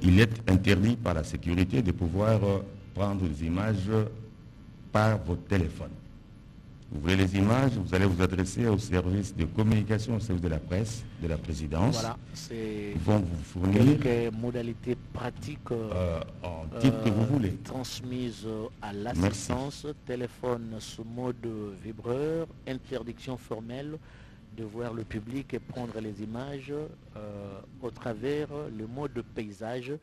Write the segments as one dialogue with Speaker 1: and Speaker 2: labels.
Speaker 1: il est interdit par la sécurité de pouvoir prendre des images par votre téléphone. Vous voulez les images, vous allez vous adresser au service de communication, au service de la presse, de la présidence.
Speaker 2: Voilà, c'est
Speaker 1: Ils vont vous fournir
Speaker 2: quelques modalités pratiques
Speaker 1: en type que vous voulez.
Speaker 2: transmises à l'assistance, téléphone sous mode vibreur, interdiction formelle de voir le public et prendre les images au travers le mode de paysage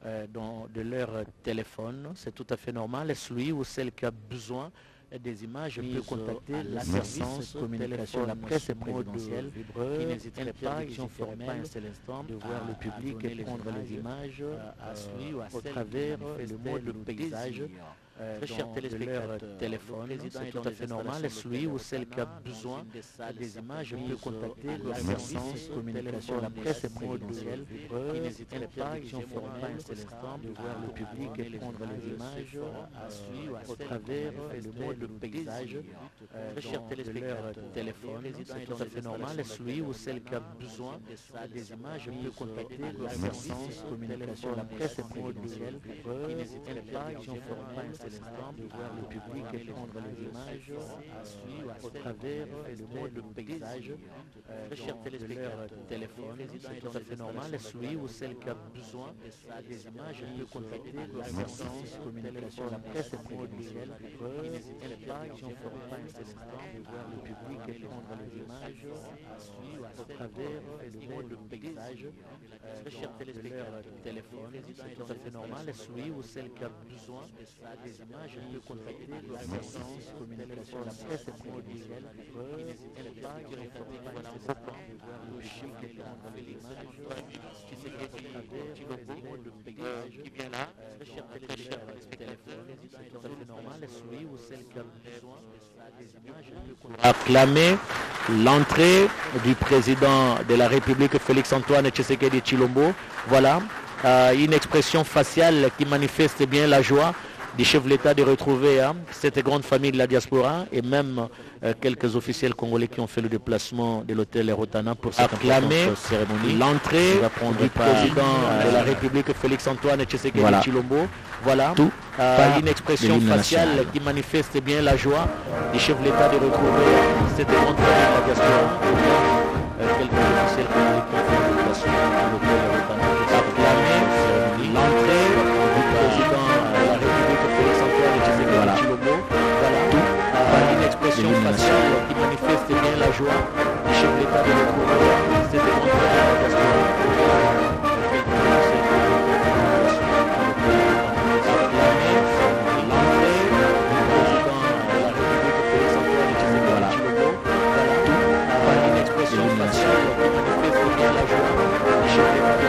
Speaker 2: de leur téléphone. C'est tout à fait normal. Celui ou celle qui a besoin des images peut contacter l'assistance communication de la presse présidentielle qui n'hésiterait pas, de voir le public et prendre les images au travers le mode de paysage très chers téléspectateurs, téléphone, c'est tout à fait normal. Celui ou celle qui a besoin des images peut contacter l'assistance communication de la presse présidentielle qui n'hésiterait pas, de voir le public et prendre les images au travers le mode de paysage très chers téléspectateurs, téléphone, c'est tout à fait normal. Celui ou celle qui a besoin des images peut contacter l'assistance communication de la presse présidentielle qui n'hésiterait pas, de voir le public et prendre les images au travers le mode de paysage très chers téléspectateurs, téléphone, c'est tout à fait normal. Celui ou celle qui a besoin des images peut contacter l'assistance communication de la presse présidentielle qui n'hésiterait pas, de voir le public et prendre les images au travers le mode de paysage très chers téléspectateurs, téléphone, c'est tout à fait normal. Celui ou celle qui a besoin des images peut contacter l'assistance communication de la presse présidentielle qui n'hésiterait pas, de voir le public et prendre les images au travers le mode de paysage qui vient là très chers téléspectateurs, téléphone, c'est tout à fait normal. Celui ou celle qui a besoin des images peut acclamer l'entrée du président de la République Félix-Antoine Tshisekedi Tshilombo. Voilà, une expression faciale qui manifeste bien la joie du chef de l'État de retrouver cette grande famille de la diaspora et même quelques officiels congolais qui ont fait le déplacement de l'hôtel Rotana pour cette cérémonie. L'entrée du président de la République Félix-Antoine Tshisekedi Tshilombo. Voilà, une expression faciale qui manifeste bien la joie du chef de l'État de retrouver cette grande famille de la diaspora et même quelques officiels congolais qui ont fait le déplacement de l'hôtel Rotana pour cette cérémonie. L'entrée du président de la République Félix-Antoine Tshisekedi Tshilombo. Voilà, une expression faciale qui manifeste bien la joie du chef de l'État de retrouver cette grande famille de la diaspora. Une expression faciale qui manifeste bien la joie du chef de l'État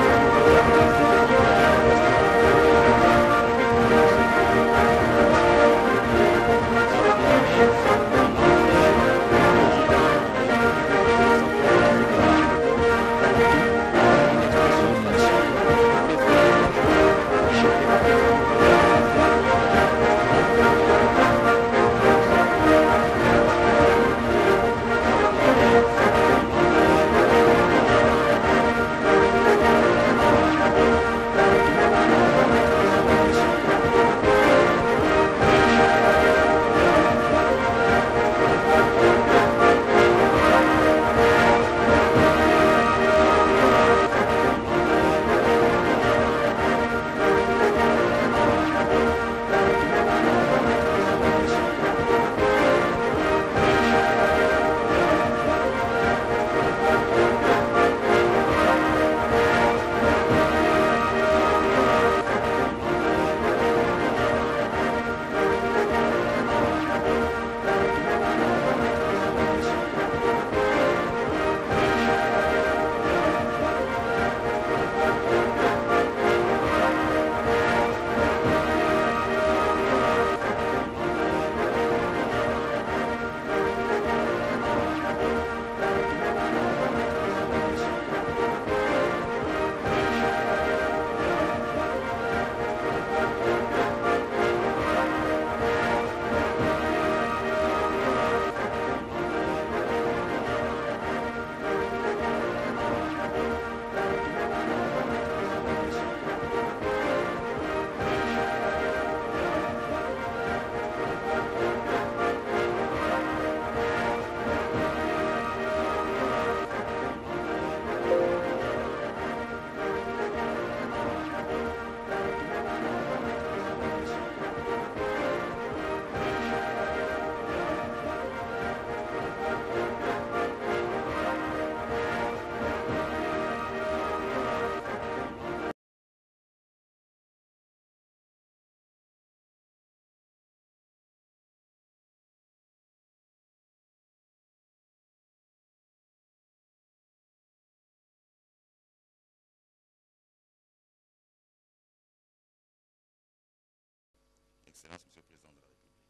Speaker 1: Excellence, Monsieur le Président de la République.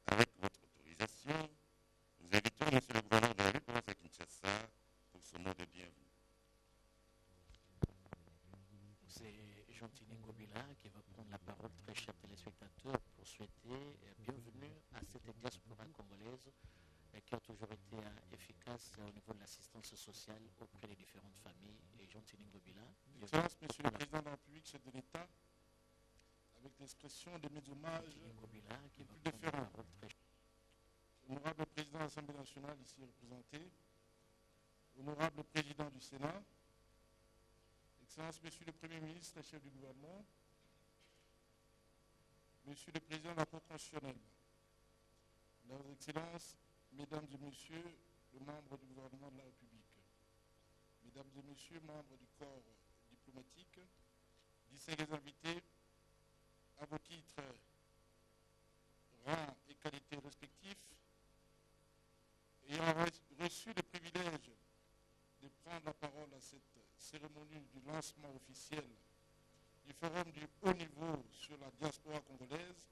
Speaker 1: Avec votre autorisation, nous invitons Monsieur le gouverneur de la ville province de Kinshasa pour ce mot de bienvenue.
Speaker 2: C'est Jean-Tini Ngobila qui va prendre la parole, très chers téléspectateurs, pour souhaiter bienvenue à cette diaspora congolaise qui a toujours été efficace au niveau de l'assistance sociale auprès des différentes familles. Et Jean-Tini Ngobila.
Speaker 3: Excellence, Monsieur le Président de la République, chef de l'État, avec l'expression de mes hommages
Speaker 2: qui va
Speaker 3: plus
Speaker 2: prendre la
Speaker 3: différents.
Speaker 2: parole très
Speaker 3: Honorable Président de l'Assemblée nationale ici représenté, Honorable Président du Sénat, Excellence, Monsieur le Premier ministre, chef du gouvernement, Monsieur le Président de la Cour constitutionnelle, Leurs Excellences, Mesdames et Messieurs, les membres du gouvernement de la République, Mesdames et Messieurs, membres du corps diplomatique, distingués invités, à vos titres, rangs et qualités respectifs, ayant reçu le privilège de prendre la parole à cette cérémonie du lancement officiel du forum du haut niveau sur la diaspora congolaise,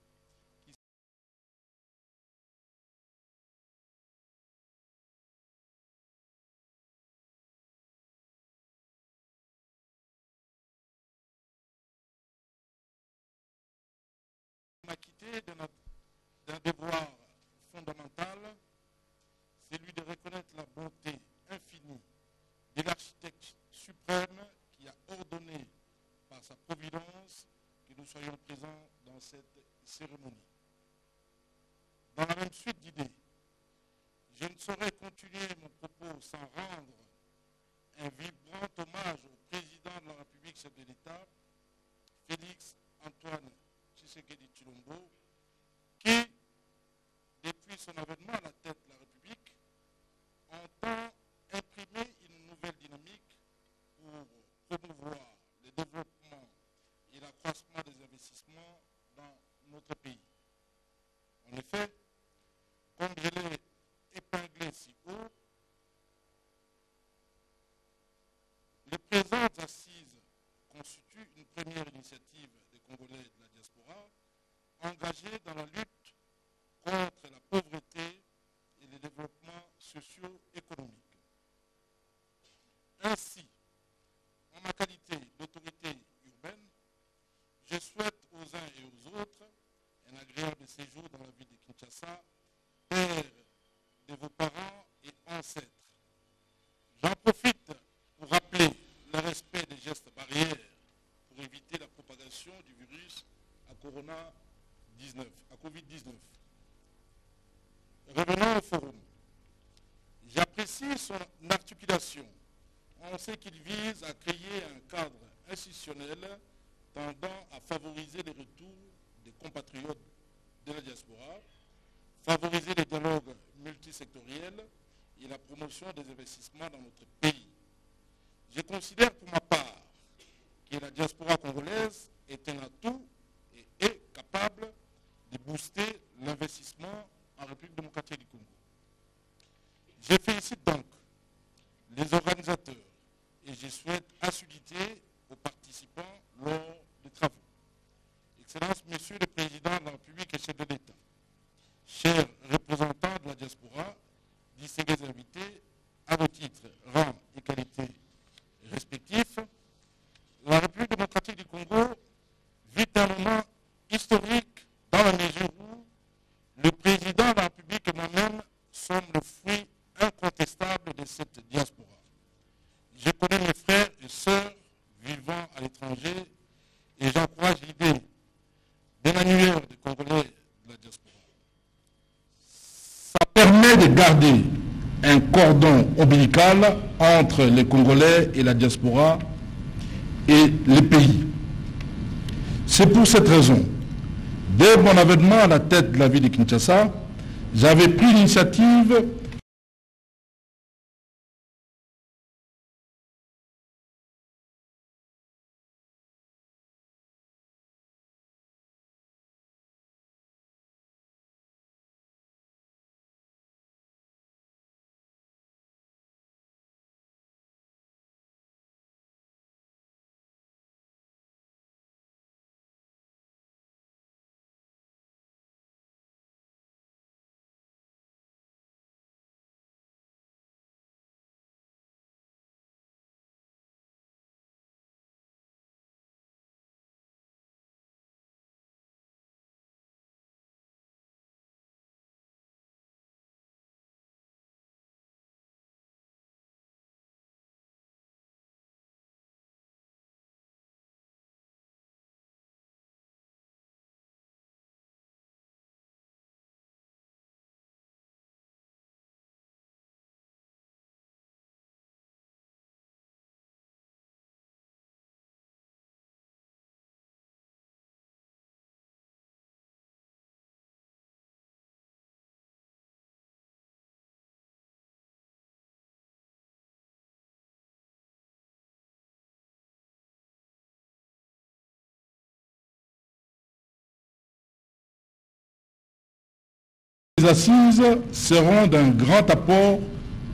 Speaker 3: m'acquitter d'un devoir fondamental, celui de reconnaître la bonté infinie de l'architecte suprême qui a ordonné par sa providence que nous soyons présents dans cette cérémonie. Dans la même suite d'idées, je ne saurais continuer mon propos sans rendre un vibrant hommage au président de la République, chef de l'État, Félix Antoine Tshisekedi Tshilombo, qui, depuis son avènement à la tête de la République, entend imprimer une nouvelle dynamique pour promouvoir le développement et l'accroissement des investissements dans notre pays. En effet, comme je l'ai épinglé si haut, les présentes assises constituent une première initiative des Congolais de la diaspora engagés dans la lutte contre la pauvreté et le développement socio-économique. Ainsi, en ma qualité d'autorité urbaine, je souhaite aux uns et aux autres un agréable séjour dans la ville de Kinshasa, terre de vos parents et ancêtres. J'en profite pour rappeler le respect des gestes barrières pour éviter la propagation du virus à Covid-19. Revenons au forum. J'apprécie son articulation. On sait qu'il vise à créer un cadre institutionnel tendant à favoriser les retours des compatriotes de la diaspora, favoriser les dialogues multisectoriels et la promotion des investissements dans notre pays. Je considère pour ma part que la diaspora congolaise est un atout et est capable de booster l'investissement en République démocratique du Congo. Je félicite donc les organisateurs et je souhaite assiduité aux participants lors des travaux. Excellence, Monsieur le Président de la République et chef de l'État, chers représentants de la diaspora, distingués invités, à vos titres, rangs et qualités respectifs, la République démocratique du Congo vit un moment historique dans la mesure où le Président de la République et moi-même sommes le fruit incontestable de cette diaspora. Je connais mes frères et sœurs vivant à l'étranger et j'encourage l'idée d'un annuaire des Congolais de la diaspora. Ça permet de garder un cordon ombilical entre les Congolais et la diaspora et les pays. C'est pour cette raison, dès mon avènement à la tête de la ville de Kinshasa, j'avais pris l'initiative Les assises seront d'un grand apport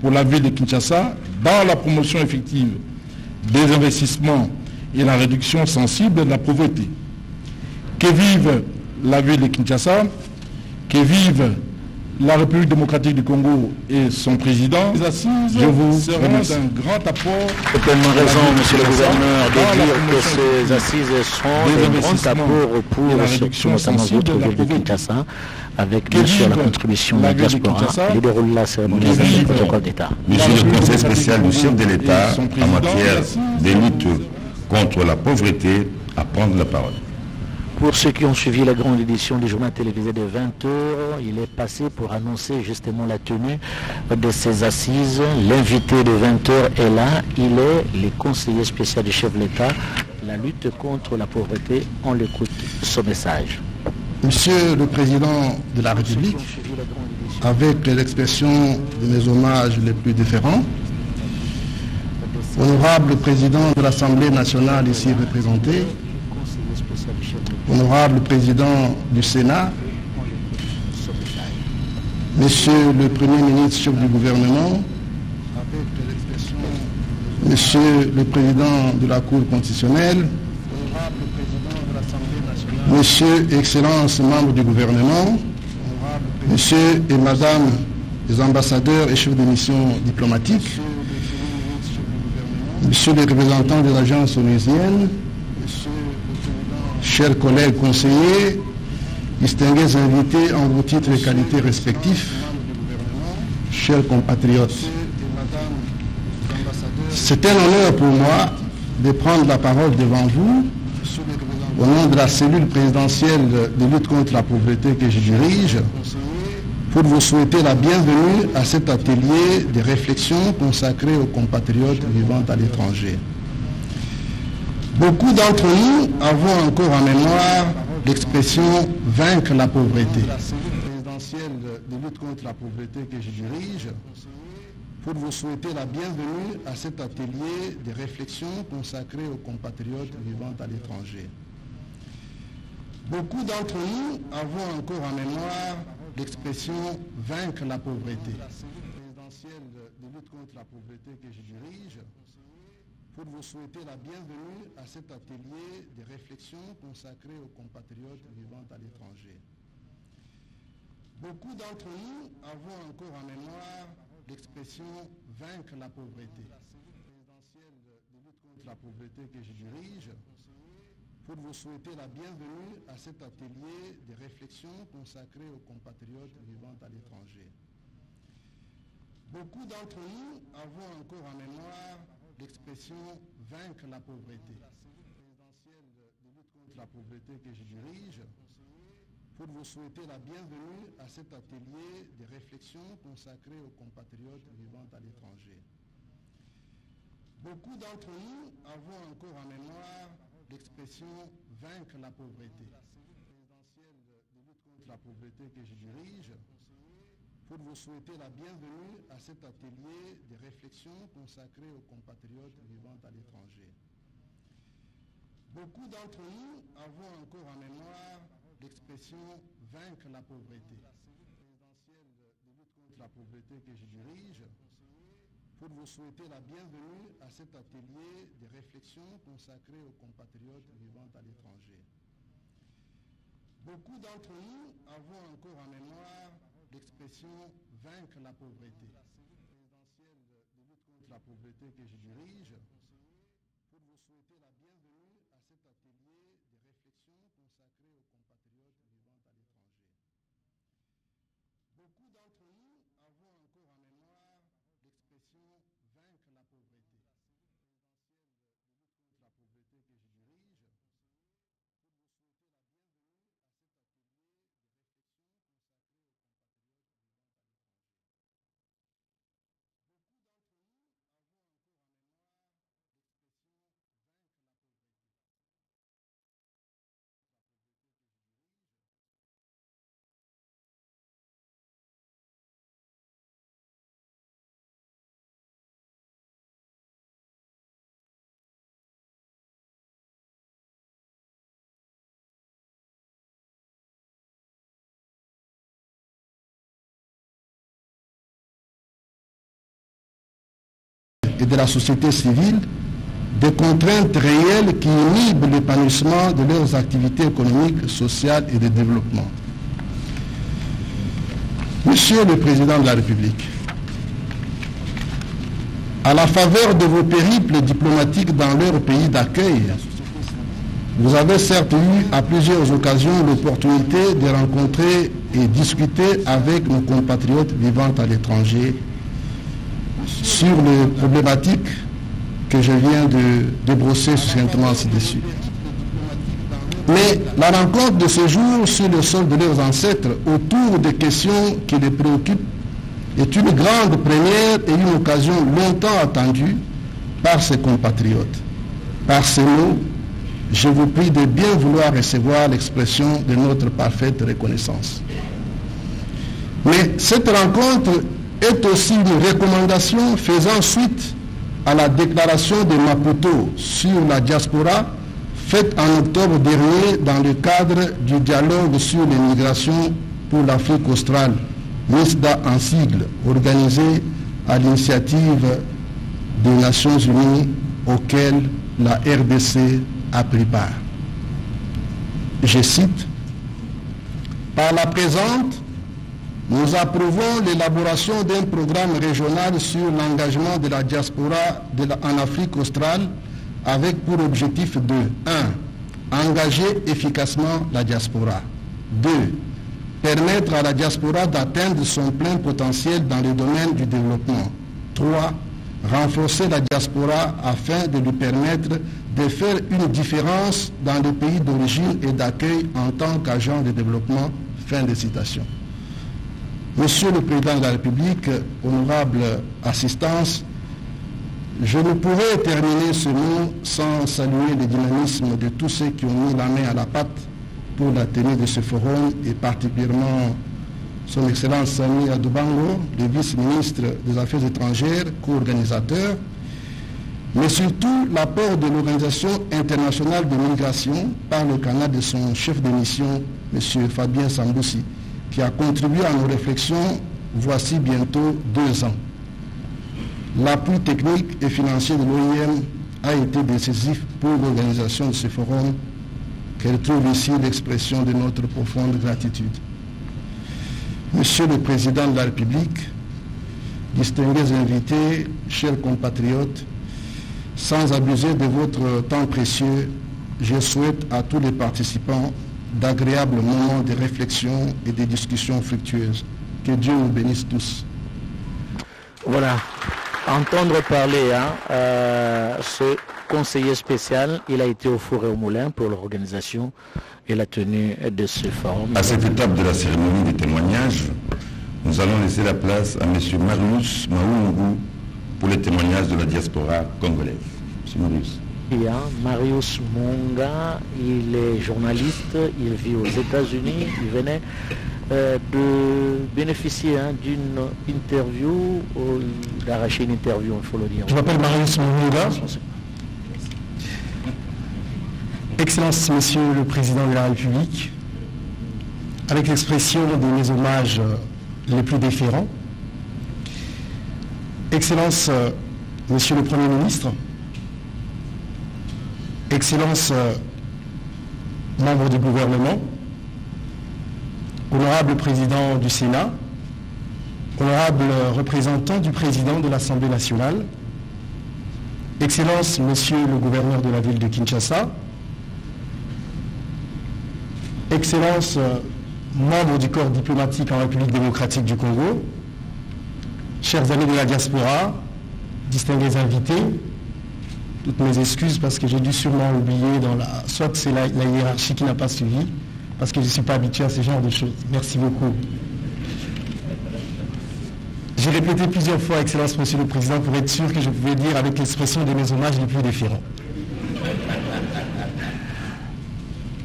Speaker 3: pour la ville de Kinshasa dans la promotion effective des investissements et la réduction sensible de la pauvreté. Que vive la ville de Kinshasa, que vive la République démocratique du Congo et son président. Les assises seront d'un grand apport.
Speaker 2: Vous avez tellement raison, monsieur le gouverneur, de dire que ces assises seront d'un grand apport pour notamment votre ville de Kinshasa, avec bien sûr la contribution de la diaspora. Il déroule la cérémonie avec le protocole d'État.
Speaker 1: Monsieur le conseil spécial du chef de l'État en matière de lutte contre la pauvreté à prendre la parole.
Speaker 2: Pour ceux qui ont suivi la grande édition du journal télévisé de 20h, il est passé pour annoncer justement la tenue de ces assises. L'invité de 20h est là, il est le conseiller spécial du chef de l'État, la lutte contre la pauvreté. On l'écoute son message.
Speaker 4: Monsieur le Président de la République, avec l'expression de mes hommages les plus différents, honorable Président de l'Assemblée nationale ici représenté, honorable Président du Sénat, Monsieur le Premier ministre, chef du gouvernement, Monsieur le Président de la Cour constitutionnelle, Monsieur, Excellences, membres du gouvernement, Monsieur et Madame les ambassadeurs et chefs de mission diplomatiques, Monsieur les représentants des agences onusiennes, chers collègues conseillers, distingués invités en vos titres et qualités respectifs, chers compatriotes, c'est un honneur pour moi de prendre la parole devant vous au nom de la cellule présidentielle de lutte contre la pauvreté que je dirige pour vous souhaiter la bienvenue à cet atelier de réflexion consacré aux compatriotes vivant à l'étranger. Beaucoup d'entre nous avons encore en mémoire l'expression « vaincre la pauvreté ». La cellule présidentielle de lutte contre la pauvreté que je dirige pour vous souhaiter la bienvenue à cet atelier de réflexion consacré aux compatriotes vivant à l'étranger. Beaucoup d'entre nous avons encore en mémoire l'expression « vaincre la pauvreté ». La cellule présidentielle de lutte contre la pauvreté que je dirige pour vous souhaiter la bienvenue à cet atelier de réflexion consacré aux compatriotes vivant à l'étranger. Beaucoup d'entre nous avons encore en mémoire l'expression « vaincre la pauvreté ». La cellule présidentielle de lutte contre la pauvreté que je dirige pour vous souhaiter la bienvenue à cet atelier de réflexion consacré aux compatriotes vivant à l'étranger. Beaucoup d'entre nous avons encore en mémoire l'expression « vaincre la pauvreté ». La cellule présidentielle de lutte contre la pauvreté que je dirige pour vous souhaiter la bienvenue à cet atelier de réflexion consacré aux compatriotes vivant à l'étranger. Beaucoup d'entre nous avons encore en mémoire l'expression « vaincre la pauvreté ». La cellule présidentielle de lutte contre la pauvreté que je dirige pour vous souhaiter la bienvenue à cet atelier de réflexion consacré aux compatriotes vivant à l'étranger. Beaucoup d'entre nous avons encore en mémoire l'expression « vaincre la pauvreté ». La cellule présidentielle de lutte contre la pauvreté que je dirige pour vous souhaiter la bienvenue à cet atelier de réflexion consacré aux compatriotes vivant à l'étranger. Beaucoup d'entre nous avons encore en mémoire l'expression « vaincre la pauvreté ». La cellule présidentielle de lutte contre la pauvreté que je dirige pour vous souhaiter la bienvenue à cet atelier de réflexion consacré aux compatriotes vivant à l'étranger. Beaucoup d'entre nous avons encore en mémoire l'expression « vaincre la pauvreté ». La cellule présidentielle de lutte contre la pauvreté que je dirige et de la société civile des contraintes réelles qui inhibent l'épanouissement de leurs activités économiques, sociales et de développement. Monsieur le Président de la République, à la faveur de vos périples diplomatiques dans leur pays d'accueil, vous avez certes eu à plusieurs occasions l'opportunité de rencontrer et discuter avec nos compatriotes vivant à l'étranger sur les problématiques que je viens de débrosser succinctement ci-dessus. Mais la rencontre de ce jour sur le sol de leurs ancêtres autour des questions qui les préoccupent est une grande première et une occasion longtemps attendue par ses compatriotes. Par ces mots, je vous prie de bien vouloir recevoir l'expression de notre parfaite reconnaissance. Mais cette rencontre est aussi une recommandation faisant suite à la déclaration de Maputo sur la diaspora faite en octobre dernier dans le cadre du dialogue sur l'immigration pour l'Afrique australe, MISDA en sigle, organisé à l'initiative des Nations Unies auquel la RDC a pris part. Je cite, « Par la présente, nous approuvons l'élaboration d'un programme régional sur l'engagement de la diaspora en Afrique australe avec pour objectif de 1. Engager efficacement la diaspora. 2. Permettre à la diaspora d'atteindre son plein potentiel dans le domaine du développement. 3. Renforcer la diaspora afin de lui permettre de faire une différence dans les pays d'origine et d'accueil en tant qu'agent de développement. » Fin de citation. Monsieur le Président de la République, honorable assistance, je ne pourrais terminer ce mot sans saluer le dynamisme de tous ceux qui ont mis la main à la pâte pour la tenue de ce forum et particulièrement son Excellence Sami Adoubango, le vice-ministre des Affaires étrangères, co-organisateur, mais surtout l'apport de l'Organisation internationale de migration par le canal de son chef de mission, M. Fabien Samboussi, qui a contribué à nos réflexions voici bientôt 2 ans. L'appui technique et financier de l'OIM a été décisif pour l'organisation de ce forum, qu'elle trouve ici l'expression de notre profonde gratitude. Monsieur le Président de la République, distingués invités, chers compatriotes, sans abuser de votre temps précieux, je souhaite à tous les participants d'agréables moments de réflexion et de discussions fructueuses. Que Dieu nous bénisse tous.
Speaker 2: Voilà, entendre parler, ce conseiller spécial, il a été au four et au moulin pour l'organisation et la tenue de ce forum.
Speaker 1: À cette étape de la cérémonie des témoignages, nous allons laisser la place à M. Marius Maungu pour les témoignages de la diaspora congolaise. M. Marius.
Speaker 2: Marius Munga, il est journaliste, il vit aux États-Unis, il venait de bénéficier d'une interview, d'arracher une interview, il faut le dire.
Speaker 5: Je m'appelle Marius Munga. Excellence, Monsieur le Président de la République, avec l'expression de mes hommages les plus déférents. Excellence, Monsieur le Premier ministre, Excellence, membre du gouvernement, honorable président du Sénat, honorable représentant du président de l'Assemblée nationale, Excellence, Monsieur le gouverneur de la ville de Kinshasa, Excellence, membre du corps diplomatique en République démocratique du Congo, chers amis de la diaspora, distingués invités, toutes mes excuses parce que j'ai dû sûrement oublier soit c'est la hiérarchie qui n'a pas suivi, parce que je ne suis pas habitué à ce genre de choses. Merci beaucoup. J'ai répété plusieurs fois, Excellence, Monsieur le Président, pour être sûr que je pouvais dire avec l'expression de mes hommages les plus déférents.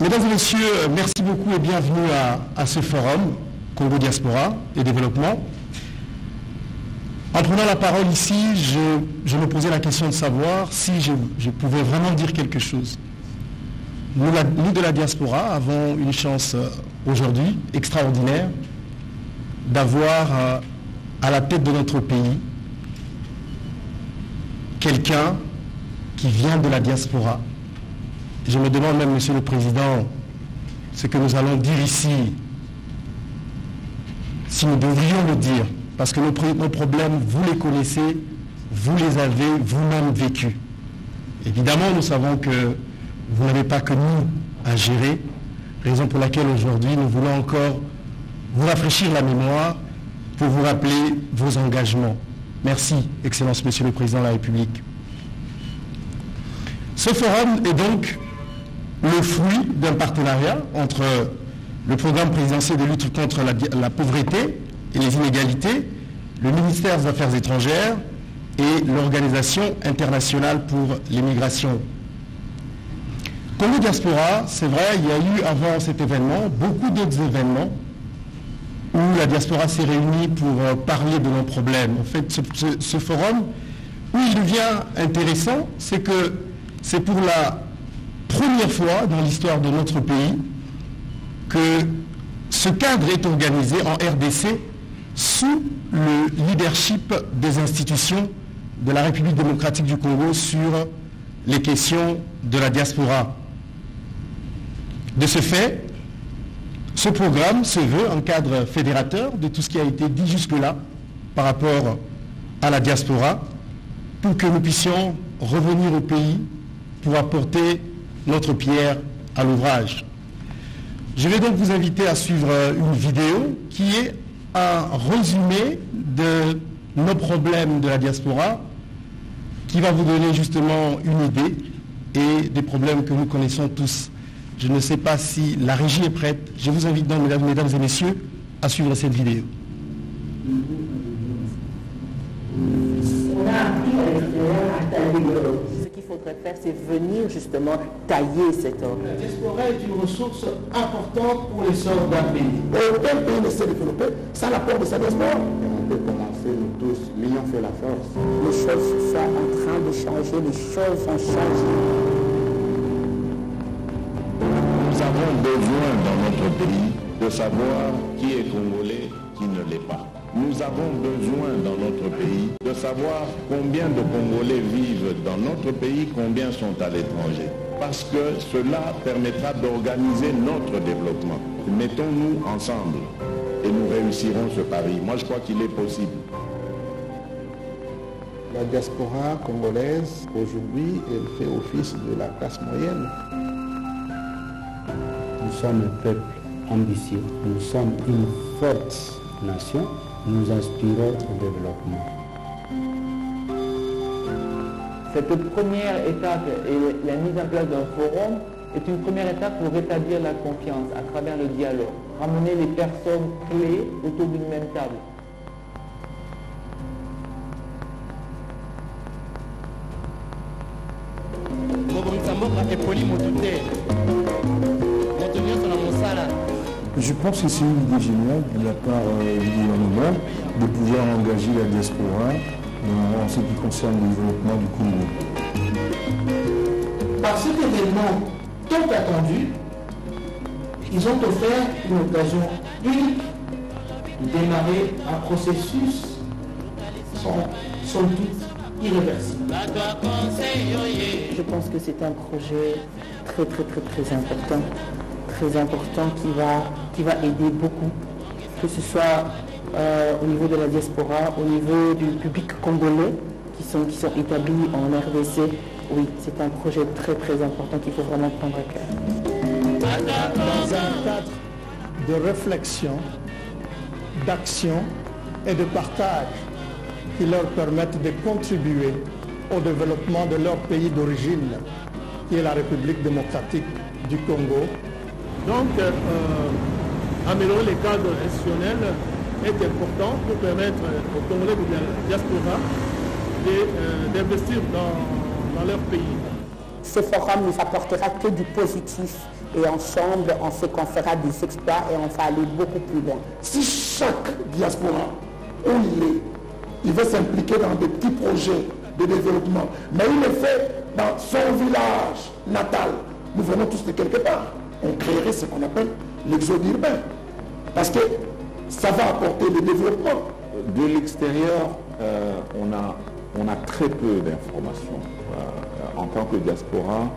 Speaker 5: Mesdames et messieurs, merci beaucoup et bienvenue à ce forum Congo Diaspora et Développement. En prenant la parole ici, je me posais la question de savoir si je pouvais vraiment dire quelque chose. Nous de la diaspora avons une chance aujourd'hui extraordinaire d'avoir à la tête de notre pays quelqu'un qui vient de la diaspora. Je me demande même, Monsieur le Président, ce que nous allons dire ici, si nous devrions le dire, parce que nos problèmes, vous les connaissez, vous les avez vous-même vécus. Évidemment, nous savons que vous n'avez pas que nous à gérer, raison pour laquelle aujourd'hui nous voulons encore vous rafraîchir la mémoire pour vous rappeler vos engagements. Merci, Excellence Monsieur le Président de la République. Ce forum est donc le fruit d'un partenariat entre le programme présidentiel de lutte contre la pauvreté et les inégalités, le ministère des Affaires étrangères et l'Organisation internationale pour l'immigration. Congo Diaspora, c'est vrai, il y a eu avant cet événement beaucoup d'autres événements où la diaspora s'est réunie pour parler de nos problèmes. En fait, ce forum, où il devient intéressant, c'est que c'est pour la première fois dans l'histoire de notre pays que ce cadre est organisé en RDC sous le leadership des institutions de la République démocratique du Congo sur les questions de la diaspora. De ce fait, ce programme se veut un cadre fédérateur de tout ce qui a été dit jusque-là par rapport à la diaspora pour que nous puissions revenir au pays pour apporter notre pierre à l'ouvrage. Je vais donc vous inviter à suivre une vidéo qui est un résumé de nos problèmes de la diaspora, qui va vous donner justement une idée et des problèmes que nous connaissons tous. Je ne sais pas si la régie est prête. Je vous invite donc, mesdames et messieurs, à suivre cette vidéo.
Speaker 6: On a appris à l'extérieur à tailler l'or. Ce qu'il faudrait faire, c'est venir justement tailler cet or.
Speaker 7: La diaspora est une ressource importante pour les sœurs d'un pays.
Speaker 8: Aucun pays ne s'est développé sans l'apport de sa diaspora. On peut commencer, nous tous, l'union fait la force.
Speaker 6: Les choses sont en train de changer, les choses ont changé.
Speaker 9: Nous avons besoin dans notre pays de savoir qui est congolais, qui ne l'est pas. Nous avons besoin dans notre pays de savoir combien de Congolais vivent dans notre pays, combien sont à l'étranger. Parce que cela permettra d'organiser notre développement. Mettons-nous ensemble et nous réussirons ce pari. Moi, je crois qu'il est possible.
Speaker 8: La diaspora congolaise, aujourd'hui, elle fait office de la classe moyenne.
Speaker 10: Nous sommes un peuple ambitieux, nous sommes une forte nation, nous aspirons au développement.
Speaker 11: Cette première étape et la mise en place d'un forum est une première étape pour rétablir la confiance à travers le dialogue, ramener les personnes clés autour d'une même table.
Speaker 12: Je pense que c'est une idée géniale de la part du gouvernement de pouvoir engager la diaspora en ce qui concerne le développement du Congo.
Speaker 7: Par cet événement tant attendu, ils ont offert une occasion unique de démarrer un processus sans doute irréversible.
Speaker 6: Je pense que c'est un projet très important qui va aider beaucoup, que ce soit au niveau de la diaspora, au niveau du public congolais qui sont établis en RDC. Oui, c'est un projet très important qu'il faut vraiment prendre à cœur.
Speaker 13: Dans un cadre de réflexion, d'action et de partage qui leur permettent de contribuer au développement de leur pays d'origine, qui est la République démocratique du Congo.
Speaker 7: Donc, améliorer les cadres institutionnels est important pour permettre aux Congolais de la diaspora d'investir dans leur pays.
Speaker 6: Ce forum nous apportera que du positif et ensemble, on sait qu'on fera des exploits et on va aller beaucoup plus loin.
Speaker 8: Si chaque diaspora, où il veut s'impliquer dans des petits projets de développement, mais il le fait dans son village natal, nous venons tous de quelque part. On créerait ce qu'on appelle l'exode urbain. Parce que ça va apporter le développement.
Speaker 9: De l'extérieur, on a on a très peu d'informations. En tant que diaspora,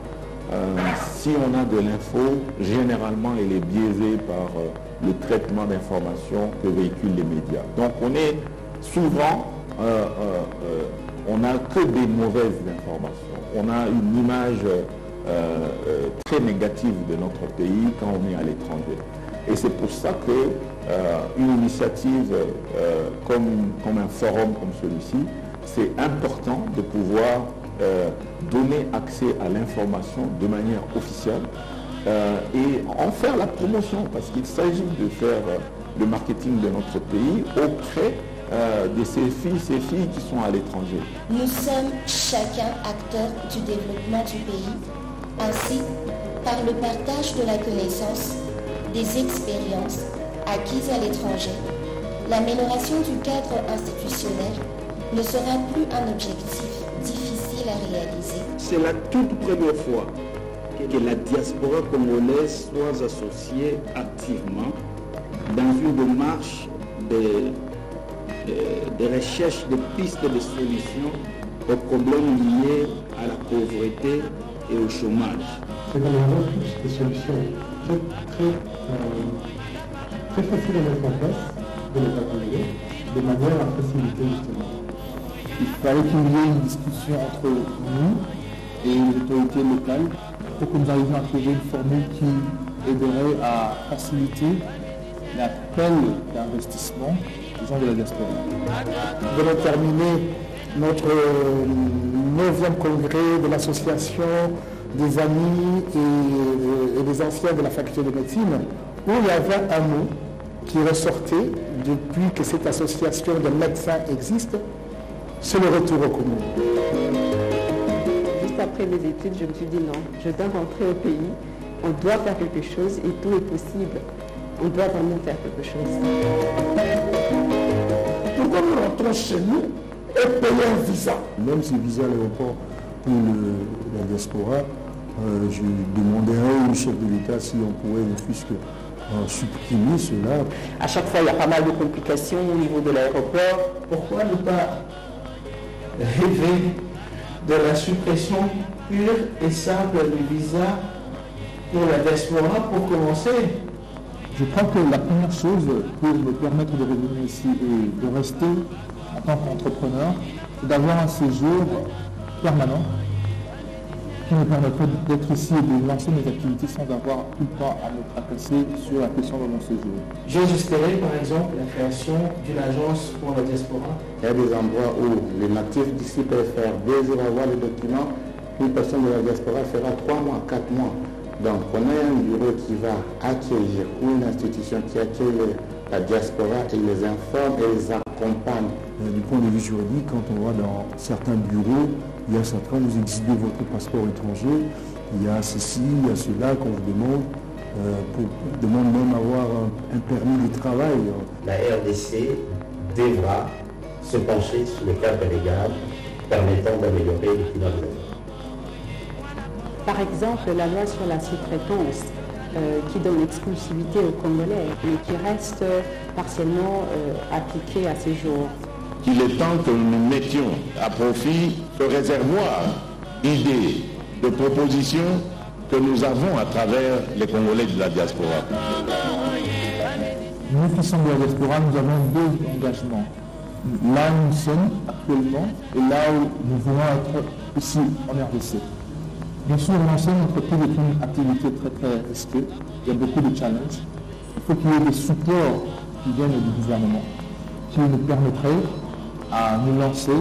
Speaker 9: si on a de l'info, généralement elle est biaisée par le traitement d'informations que véhiculent les médias. Donc on est souvent, on n'a que des mauvaises informations. On a une image très négative de notre pays quand on est à l'étranger. Et c'est pour ça qu'une initiative comme un forum comme celui-ci, c'est important de pouvoir donner accès à l'information de manière officielle et en faire la promotion, parce qu'il s'agit de faire le marketing de notre pays auprès de ces filles qui sont à l'étranger.
Speaker 14: Nous sommes chacun acteurs du développement du pays, ainsi par le partage de la connaissance, des expériences acquises à l'étranger. L'amélioration du cadre institutionnel ne sera plus un objectif difficile à réaliser.
Speaker 15: C'est la toute première fois que la diaspora congolaise soit associée activement dans une démarche de recherche de pistes de solutions aux problèmes liés à la pauvreté et au chômage.
Speaker 16: C'est dans la recherche de solutions très facile à mettre en place de l'État congolais, de manière à faciliter justement. Il fallait qu'il y ait une discussion entre nous et l'autorité locale pour que nous arrivions à trouver une formule qui aiderait à faciliter l'appel d'investissement des gens de la diaspora.
Speaker 8: Nous allons terminer notre 9e congrès de l'association des amis et des anciens de la faculté de médecine, où il y avait un mot qui ressortait depuis que cette association de médecins existe, c'est le retour au commun.
Speaker 17: Juste après mes études, je me suis dit non, je dois rentrer au pays, on doit faire quelque chose et tout est possible. On doit vraiment faire quelque chose.
Speaker 8: Pourquoi nous rentrons chez nous et payer un visa?
Speaker 12: Même ces visas à l'aéroport pour la diaspora, je demanderais au chef de l'État si on pourrait ne fût-ce que supprimer cela.
Speaker 6: À chaque fois, il y a pas mal de complications au niveau de l'aéroport.
Speaker 15: Pourquoi ne pas rêver de la suppression pure et simple du visa pour la diaspora pour commencer?
Speaker 16: Je crois que la première chose pour me permettre de revenir ici et de rester en tant qu'entrepreneur, c'est d'avoir un séjour permanent qui me permettrait d'être ici et de lancer mes activités sans avoir tout le temps à me tracasser sur la question de mon séjour.
Speaker 15: J'ose espérer par exemple la création d'une agence pour la diaspora.
Speaker 4: Il y a des endroits où les natifs d'ici peuvent faire 2 jours avoir les documents, une personne de la diaspora fera 3 mois, 4 mois. Donc on a un bureau qui va accueillir, ou une institution qui accueille la diaspora et les informe et les accompagne.
Speaker 12: Du point de vue juridique, quand on va dans certains bureaux, il y a certains, vous exhibez votre passeport étranger, il y a ceci, il y a cela qu'on vous demande, demande même avoir un permis de travail.
Speaker 18: La RDC devra se pencher sur le cadre légal permettant d'améliorer les finances de l'État.
Speaker 17: Par exemple, la loi sur la sous-traitance qui donne l'exclusivité aux Congolais, mais qui reste partiellement appliquée à ces jours.
Speaker 9: Il est temps que nous mettions à profit ce réservoir d'idées, de propositions que nous avons à travers les Congolais de la diaspora.
Speaker 16: Nous qui sommes de la diaspora, nous avons 2 engagements. Là où nous sommes actuellement et là où nous voulons être ici en RDC. Bien sûr, lancer une entreprise est une activité très très risquée. Il y a beaucoup de challenges. Il faut qu'il y ait des supports qui viennent du gouvernement, qui nous permettraient à nous lancer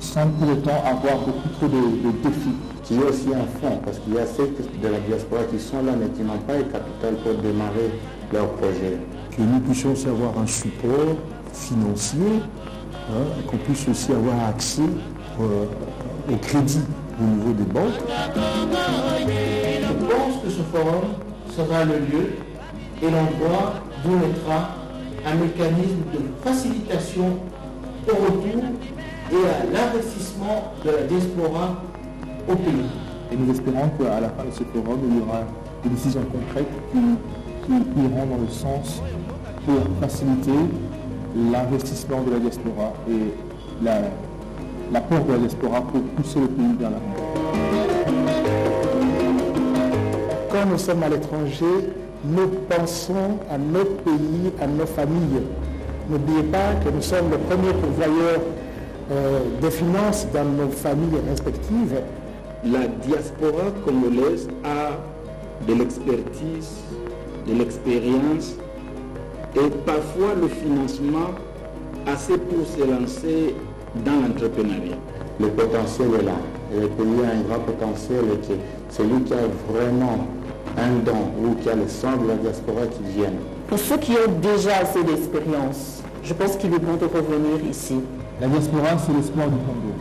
Speaker 16: sans pour autant avoir beaucoup trop de défis.
Speaker 4: Il y a aussi un fonds, parce qu'il y a ceux de la diaspora qui sont là mais qui n'ont pas le capital pour démarrer leur projet.
Speaker 12: Que nous puissions aussi avoir un support financier, qu'on puisse aussi avoir accès au crédit au niveau des banques.
Speaker 15: Je pense que ce forum sera le lieu et l'endroit d'où naîtra un mécanisme de facilitation au retour et à l'investissement de la diaspora au pays.
Speaker 16: Et nous espérons qu'à la fin de ce forum, il y aura des décisions concrètes qui iront dans le sens pour faciliter l'investissement de la diaspora et l'apport de la diaspora pour pousser le pays vers l'avant.
Speaker 13: Quand nous sommes à l'étranger, nous pensons à notre pays, à nos familles. N'oubliez pas que nous sommes le premier pourvoyeur de finances dans nos familles respectives.
Speaker 19: La diaspora congolaise a de l'expertise, de l'expérience et parfois le financement assez pour se lancer dans l'entrepreneuriat.
Speaker 18: Le potentiel est là. Et le pays a un grand potentiel et celui qui a vraiment un don ou qui a le sang de la diaspora qui viennent.
Speaker 6: Pour ceux qui ont déjà assez d'expérience, je pense qu'il est bon de revenir ici.
Speaker 16: La diaspora, c'est l'espoir du Congo.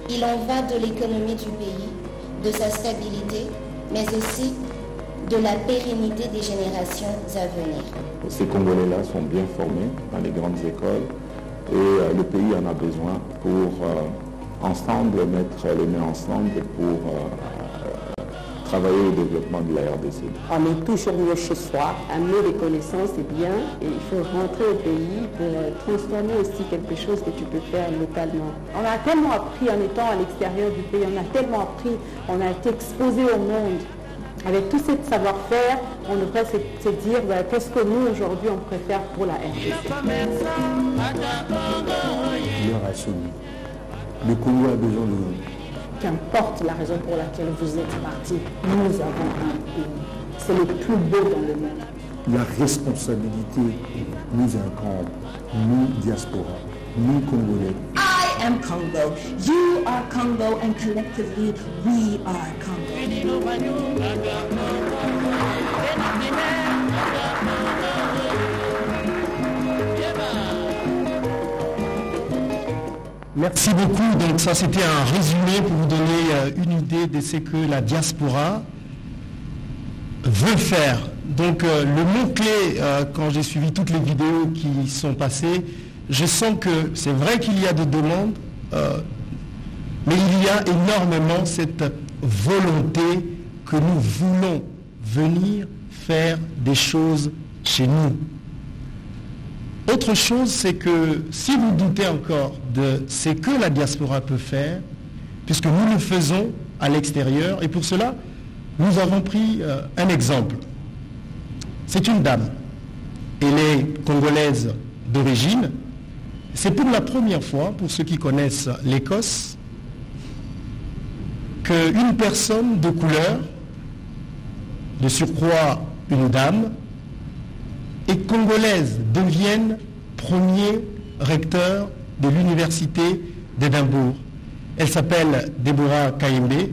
Speaker 14: Il en va de l'économie du pays, de sa stabilité, mais aussi de la pérennité des générations à venir.
Speaker 9: Ces Congolais-là sont bien formés dans les grandes écoles et le pays en a besoin pour ensemble mettre les mains ensemble pour travailler au développement de la RDC.
Speaker 17: On est toujours mieux chez soi, amener des connaissances c'est bien, et il faut rentrer au pays pour transformer aussi quelque chose que tu peux faire localement. On a tellement appris en étant à l'extérieur du pays, on a tellement appris, on a été exposé au monde. Avec tout ce savoir-faire, on devrait se dire qu'est-ce que nous aujourd'hui on préfère pour la RDC.
Speaker 12: L'heure a sonné. Le Congo a besoin de nous.
Speaker 17: Qu'importe la raison pour laquelle vous êtes partis, nous avons un pays. C'est le plus beau dans le monde.
Speaker 12: La responsabilité nous incombe, nous diaspora, nous Congolais.
Speaker 20: I am Congo, you are Congo, and collectively we are Congo.
Speaker 5: Merci beaucoup. Donc ça c'était un résumé pour vous donner une idée de ce que la diaspora veut faire. Donc le mot-clé, quand j'ai suivi toutes les vidéos qui sont passées, je sens que c'est vrai qu'il y a des demandes, mais il y a énormément cette volonté que nous voulons venir faire des choses chez nous. Autre chose, c'est que si vous doutez encore de ce que la diaspora peut faire, puisque nous le faisons à l'extérieur, et pour cela, nous avons pris un exemple. C'est une dame. Elle est congolaise d'origine. C'est pour la première fois, pour ceux qui connaissent l'Écosse, qu'une personne de couleur, de surcroît une dame, et congolaise devienne premier recteur de l'université d'Édimbourg. Elle s'appelle Deborah Kayembe.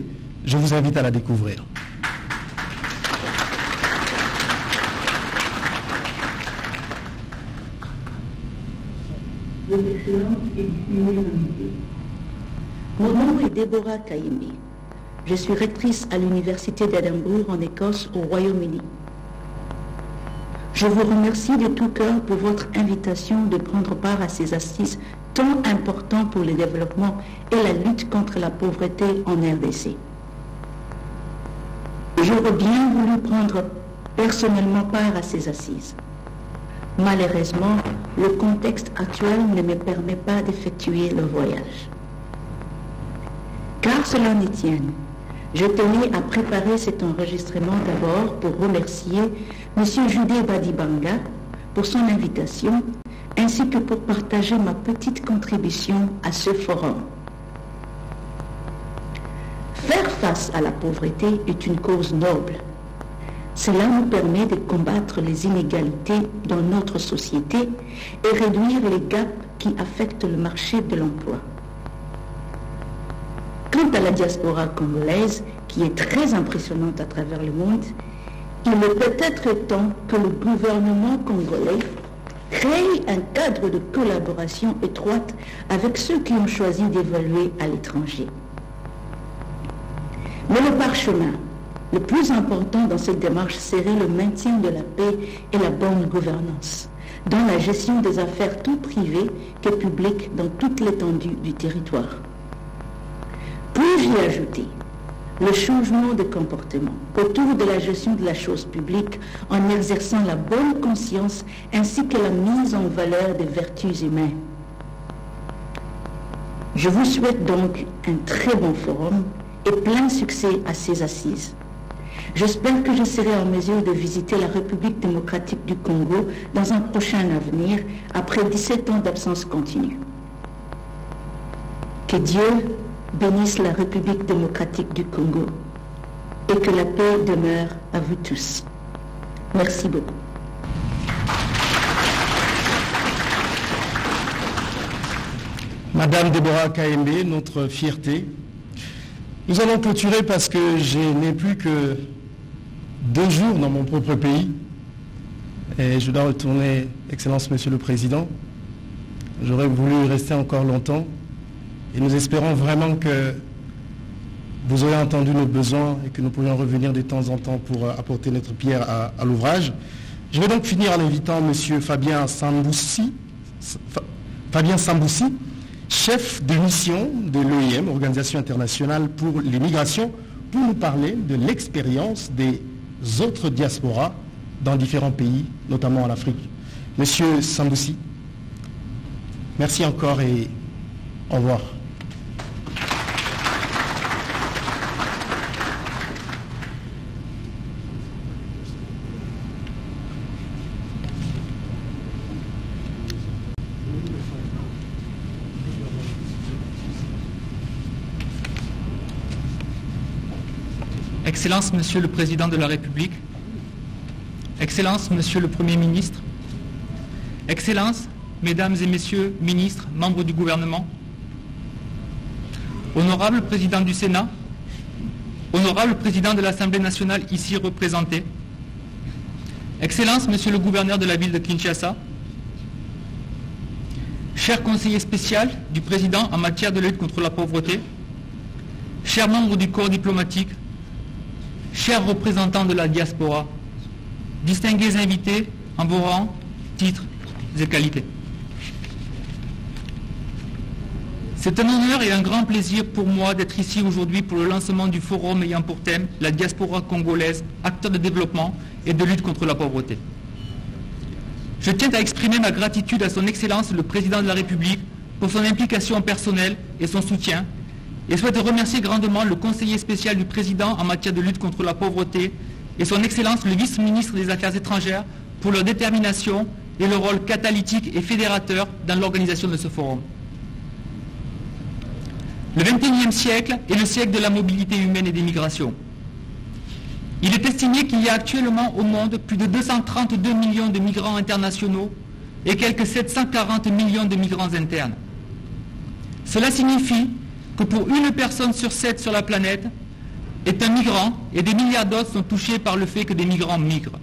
Speaker 5: Je vous invite à la découvrir.
Speaker 21: Vos Excellences et distingués invités. Mon nom est Deborah Kayembe. Je suis rectrice à l'université d'Édimbourg en Écosse au Royaume-Uni. Je vous remercie de tout cœur pour votre invitation de prendre part à ces assises tant importantes pour le développement et la lutte contre la pauvreté en RDC. J'aurais bien voulu prendre personnellement part à ces assises. Malheureusement, le contexte actuel ne me permet pas d'effectuer le voyage. Car cela n'y tienne, je tenais à préparer cet enregistrement d'abord pour remercier M. Judé Badibanga pour son invitation, ainsi que pour partager ma petite contribution à ce forum. Faire face à la pauvreté est une cause noble. Cela nous permet de combattre les inégalités dans notre société et réduire les gaps qui affectent le marché de l'emploi. Quant à la diaspora congolaise, qui est très impressionnante à travers le monde, il est peut-être temps que le gouvernement congolais crée un cadre de collaboration étroite avec ceux qui ont choisi d'évoluer à l'étranger. Mais le parchemin, le plus important dans cette démarche serait le maintien de la paix et la bonne gouvernance, dans la gestion des affaires tout privées que publiques dans toute l'étendue du territoire. Puis-je y ajouter le changement de comportement autour de la gestion de la chose publique en exerçant la bonne conscience ainsi que la mise en valeur des vertus humaines. Je vous souhaite donc un très bon forum et plein succès à ces assises. J'espère que je serai en mesure de visiter la République démocratique du Congo dans un prochain avenir, après 17 ans d'absence continue. Que Dieu bénisse la République démocratique du Congo et que la paix demeure à vous tous. Merci beaucoup.
Speaker 5: Madame Déborah KMB, notre fierté. Nous allons clôturer parce que je n'ai plus que 2 jours dans mon propre pays et je dois retourner, Excellence Monsieur le Président. J'aurais voulu rester encore longtemps et nous espérons vraiment que vous aurez entendu nos besoins et que nous pourrions revenir de temps en temps pour apporter notre pierre à l'ouvrage. Je vais donc finir en invitant Monsieur Fabien Samboussi, chef de mission de l'OIM, Organisation internationale pour les migrations, pour nous parler de l'expérience des autres diasporas dans différents pays, notamment en Afrique. Monsieur Samboussi, merci encore et au revoir.
Speaker 3: Excellence, Monsieur le Président de la République, Excellence, Monsieur le Premier ministre, Excellence, Mesdames et Messieurs ministres, membres du gouvernement, Honorable Président du Sénat, Honorable Président de l'Assemblée nationale ici représenté, Excellence, Monsieur le Gouverneur de la ville de Kinshasa, cher conseiller spécial du Président en matière de lutte contre la pauvreté, chers membres du corps diplomatique, chers représentants de la diaspora, distingués invités en vos rangs, titres et qualités. C'est un honneur et un grand plaisir pour moi d'être ici aujourd'hui pour le lancement du forum ayant pour thème la diaspora congolaise, acteur de développement et de lutte contre la pauvreté. Je tiens à exprimer ma gratitude à son Excellence le Président de la République pour son implication personnelle et son soutien, et souhaite remercier grandement le conseiller spécial du Président en matière de lutte contre la pauvreté et son Excellence le vice-ministre des Affaires étrangères pour leur détermination et leur rôle catalytique et fédérateur dans l'organisation de ce forum. Le XXIe siècle est le siècle de la mobilité humaine et des migrations. Il est estimé qu'il y a actuellement au monde plus de 232 millions de migrants internationaux et quelques 740 millions de migrants internes. Cela signifie que pour une personne sur 7 sur la planète est un migrant et des milliards d'autres sont touchés par le fait que des migrants migrent.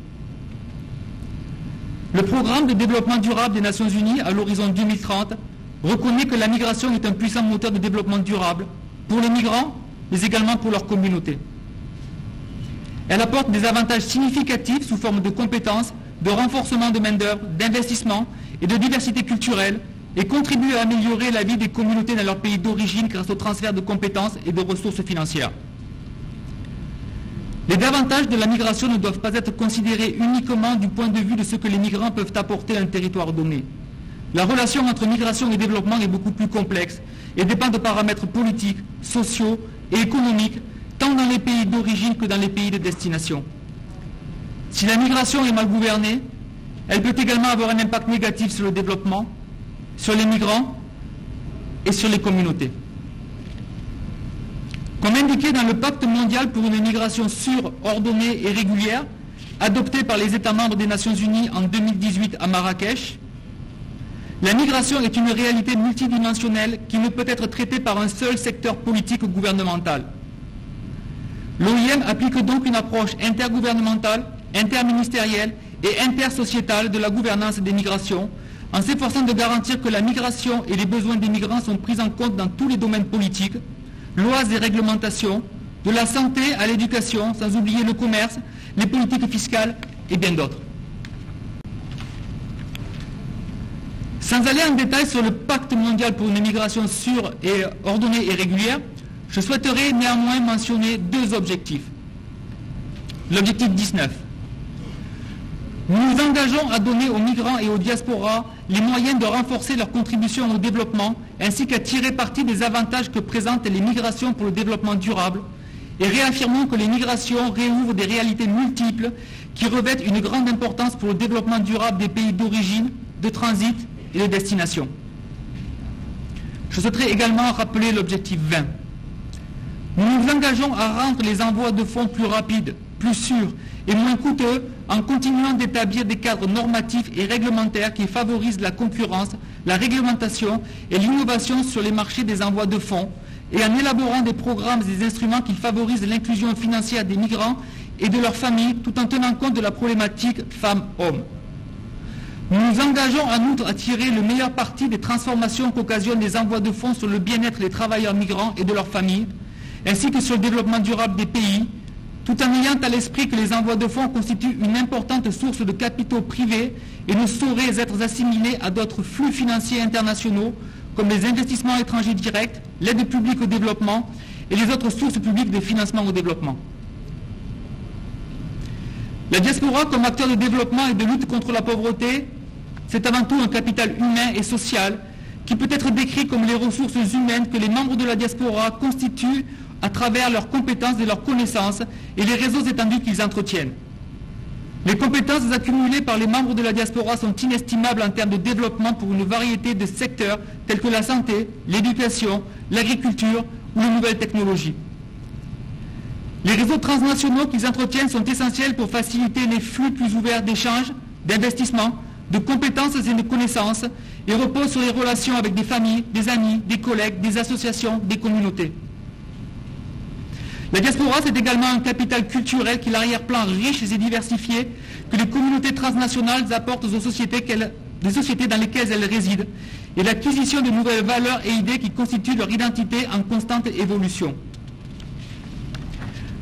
Speaker 3: Le programme de développement durable des Nations Unies à l'horizon 2030 reconnaît que la migration est un puissant moteur de développement durable pour les migrants, mais également pour leur communauté. Elle apporte des avantages significatifs sous forme de compétences, de renforcement de main-d'œuvre, d'investissement et de diversité culturelle et contribue à améliorer la vie des communautés dans leur pays d'origine grâce au transfert de compétences et de ressources financières. Les avantages de la migration ne doivent pas être considérés uniquement du point de vue de ce que les migrants peuvent apporter à un territoire donné. La relation entre migration et développement est beaucoup plus complexe et dépend de paramètres politiques, sociaux et économiques, tant dans les pays d'origine que dans les pays de destination. Si la migration est mal gouvernée, elle peut également avoir un impact négatif sur le développement, sur les migrants et sur les communautés. Comme indiqué dans le Pacte mondial pour une migration sûre, ordonnée et régulière, adopté par les États membres des Nations Unies en 2018 à Marrakech, la migration est une réalité multidimensionnelle qui ne peut être traitée par un seul secteur politique ou gouvernemental. L'OIM applique donc une approche intergouvernementale, interministérielle et intersociétale de la gouvernance des migrations, en s'efforçant de garantir que la migration et les besoins des migrants sont pris en compte dans tous les domaines politiques, lois et réglementations, de la santé à l'éducation, sans oublier le commerce, les politiques fiscales et bien d'autres. Sans aller en détail sur le pacte mondial pour une migration sûre et ordonnée et régulière, je souhaiterais néanmoins mentionner 2 objectifs. L'objectif 19. Nous nous engageons à donner aux migrants et aux diasporas les moyens de renforcer leur contribution au développement ainsi qu'à tirer parti des avantages que présentent les migrations pour le développement durable, et réaffirmons que les migrations réouvrent des réalités multiples qui revêtent une grande importance pour le développement durable des pays d'origine, de transit et de destination. Je souhaiterais également rappeler l'objectif 20. Nous nous engageons à rendre les envois de fonds plus rapides, plus sûrs et moins coûteux en continuant d'établir des cadres normatifs et réglementaires qui favorisent la concurrence, la réglementation et l'innovation sur les marchés des envois de fonds et en élaborant des programmes et des instruments qui favorisent l'inclusion financière des migrants et de leurs familles tout en tenant compte de la problématique femmes-hommes. Nous nous engageons en outre à tirer le meilleur parti des transformations qu'occasionnent les envois de fonds sur le bien-être des travailleurs migrants et de leurs familles, ainsi que sur le développement durable des pays, tout en ayant à l'esprit que les envois de fonds constituent une importante source de capitaux privés et ne sauraient être assimilés à d'autres flux financiers internationaux, comme les investissements étrangers directs, l'aide publique au développement et les autres sources publiques de financement au développement. La diaspora, comme acteur de développement et de lutte contre la pauvreté, c'est avant tout un capital humain et social qui peut être décrit comme les ressources humaines que les membres de la diaspora constituent à travers leurs compétences et leurs connaissances et les réseaux étendus qu'ils entretiennent. Les compétences accumulées par les membres de la diaspora sont inestimables en termes de développement pour une variété de secteurs tels que la santé, l'éducation, l'agriculture ou les nouvelles technologies. Les réseaux transnationaux qu'ils entretiennent sont essentiels pour faciliter les flux plus ouverts d'échanges, d'investissements, de compétences et de connaissances et reposent sur les relations avec des familles, des amis, des collègues, des associations, des communautés. La diaspora, c'est également un capital culturel qui est l'arrière-plan riche et diversifié que les communautés transnationales apportent aux sociétés, des sociétés dans lesquelles elles résident et l'acquisition de nouvelles valeurs et idées qui constituent leur identité en constante évolution.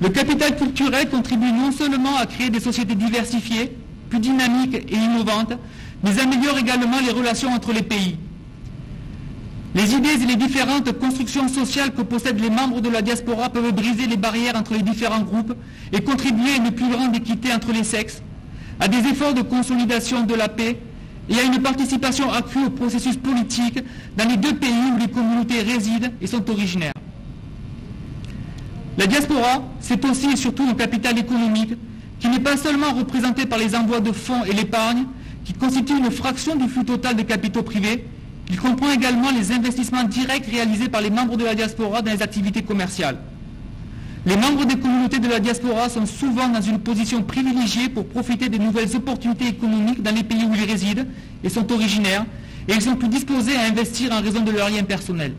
Speaker 3: Le capital culturel contribue non seulement à créer des sociétés diversifiées, plus dynamiques et innovantes, mais améliore également les relations entre les pays. Les idées et les différentes constructions sociales que possèdent les membres de la diaspora peuvent briser les barrières entre les différents groupes et contribuer à une plus grande équité entre les sexes, à des efforts de consolidation de la paix et à une participation accrue au processus politique dans les deux pays où les communautés résident et sont originaires. La diaspora, c'est aussi et surtout un capital économique qui n'est pas seulement représenté par les envois de fonds et l'épargne, qui constituent une fraction du flux total des capitaux privés. Il comprend également les investissements directs réalisés par les membres de la diaspora dans les activités commerciales. Les membres des communautés de la diaspora sont souvent dans une position privilégiée pour profiter des nouvelles opportunités économiques dans les pays où ils résident et sont originaires, et ils sont plus disposés à investir en raison de leurs liens personnels.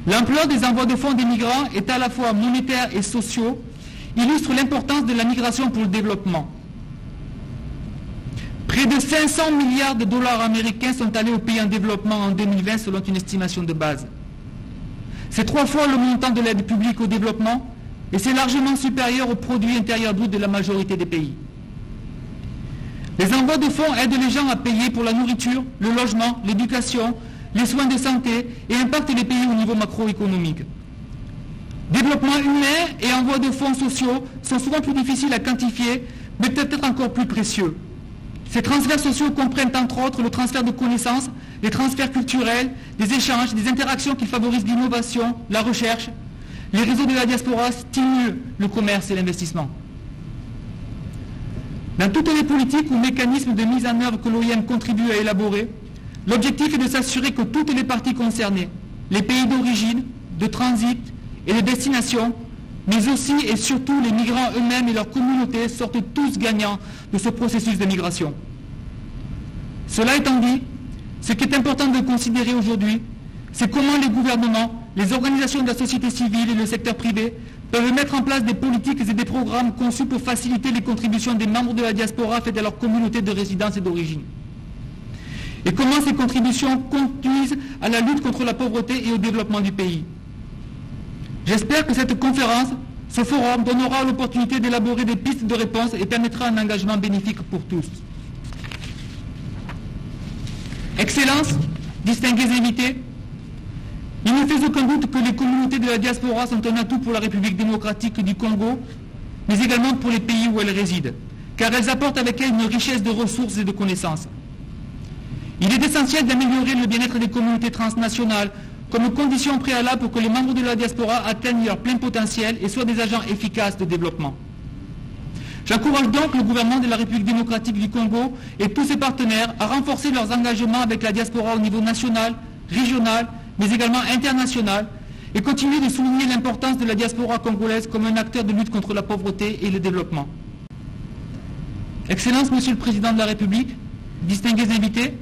Speaker 3: L'ampleur des envois de fonds des migrants est à la fois monétaire et sociaux, illustre l'importance de la migration pour le développement. Près de 500 milliards de dollars américains sont allés aux pays en développement en 2020 selon une estimation de base. C'est 3 fois le montant de l'aide publique au développement et c'est largement supérieur au produit intérieur brut de la majorité des pays. Les envois de fonds aident les gens à payer pour la nourriture, le logement, l'éducation, les soins de santé et impactent les pays au niveau macroéconomique. Développement humain et envoi de fonds sociaux sont souvent plus difficiles à quantifier, mais peut-être encore plus précieux. Ces transferts sociaux comprennent entre autres le transfert de connaissances, les transferts culturels, des échanges, des interactions qui favorisent l'innovation, la recherche. Les réseaux de la diaspora stimulent le commerce et l'investissement. Dans toutes les politiques ou mécanismes de mise en œuvre que l'OIM contribue à élaborer, l'objectif est de s'assurer que toutes les parties concernées, les pays d'origine, de transit et de destination, mais aussi et surtout les migrants eux-mêmes et leurs communautés sortent tous gagnants de ce processus de migration. Cela étant dit, ce qui est important de considérer aujourd'hui, c'est comment les gouvernements, les organisations de la société civile et le secteur privé peuvent mettre en place des politiques et des programmes conçus pour faciliter les contributions des membres de la diaspora faites à leur communauté de résidence et d'origine. Et comment ces contributions conduisent à la lutte contre la pauvreté et au développement du pays. J'espère que cette conférence, ce forum, donnera l'opportunité d'élaborer des pistes de réponse et permettra un engagement bénéfique pour tous. Excellences, distingués invités, il ne fait aucun doute que les communautés de la diaspora sont un atout pour la République démocratique du Congo, mais également pour les pays où elles résident, car elles apportent avec elles une richesse de ressources et de connaissances. Il est essentiel d'améliorer le bien-être des communautés transnationales comme condition préalable pour que les membres de la diaspora atteignent leur plein potentiel et soient des agents efficaces de développement. J'encourage donc le gouvernement de la République démocratique du Congo et tous ses partenaires à renforcer leurs engagements avec la diaspora au niveau national, régional, mais également international, et continuer de souligner l'importance de la diaspora congolaise comme un acteur de lutte contre la pauvreté et le développement. Excellences, Monsieur le Président de la République, distingués invités,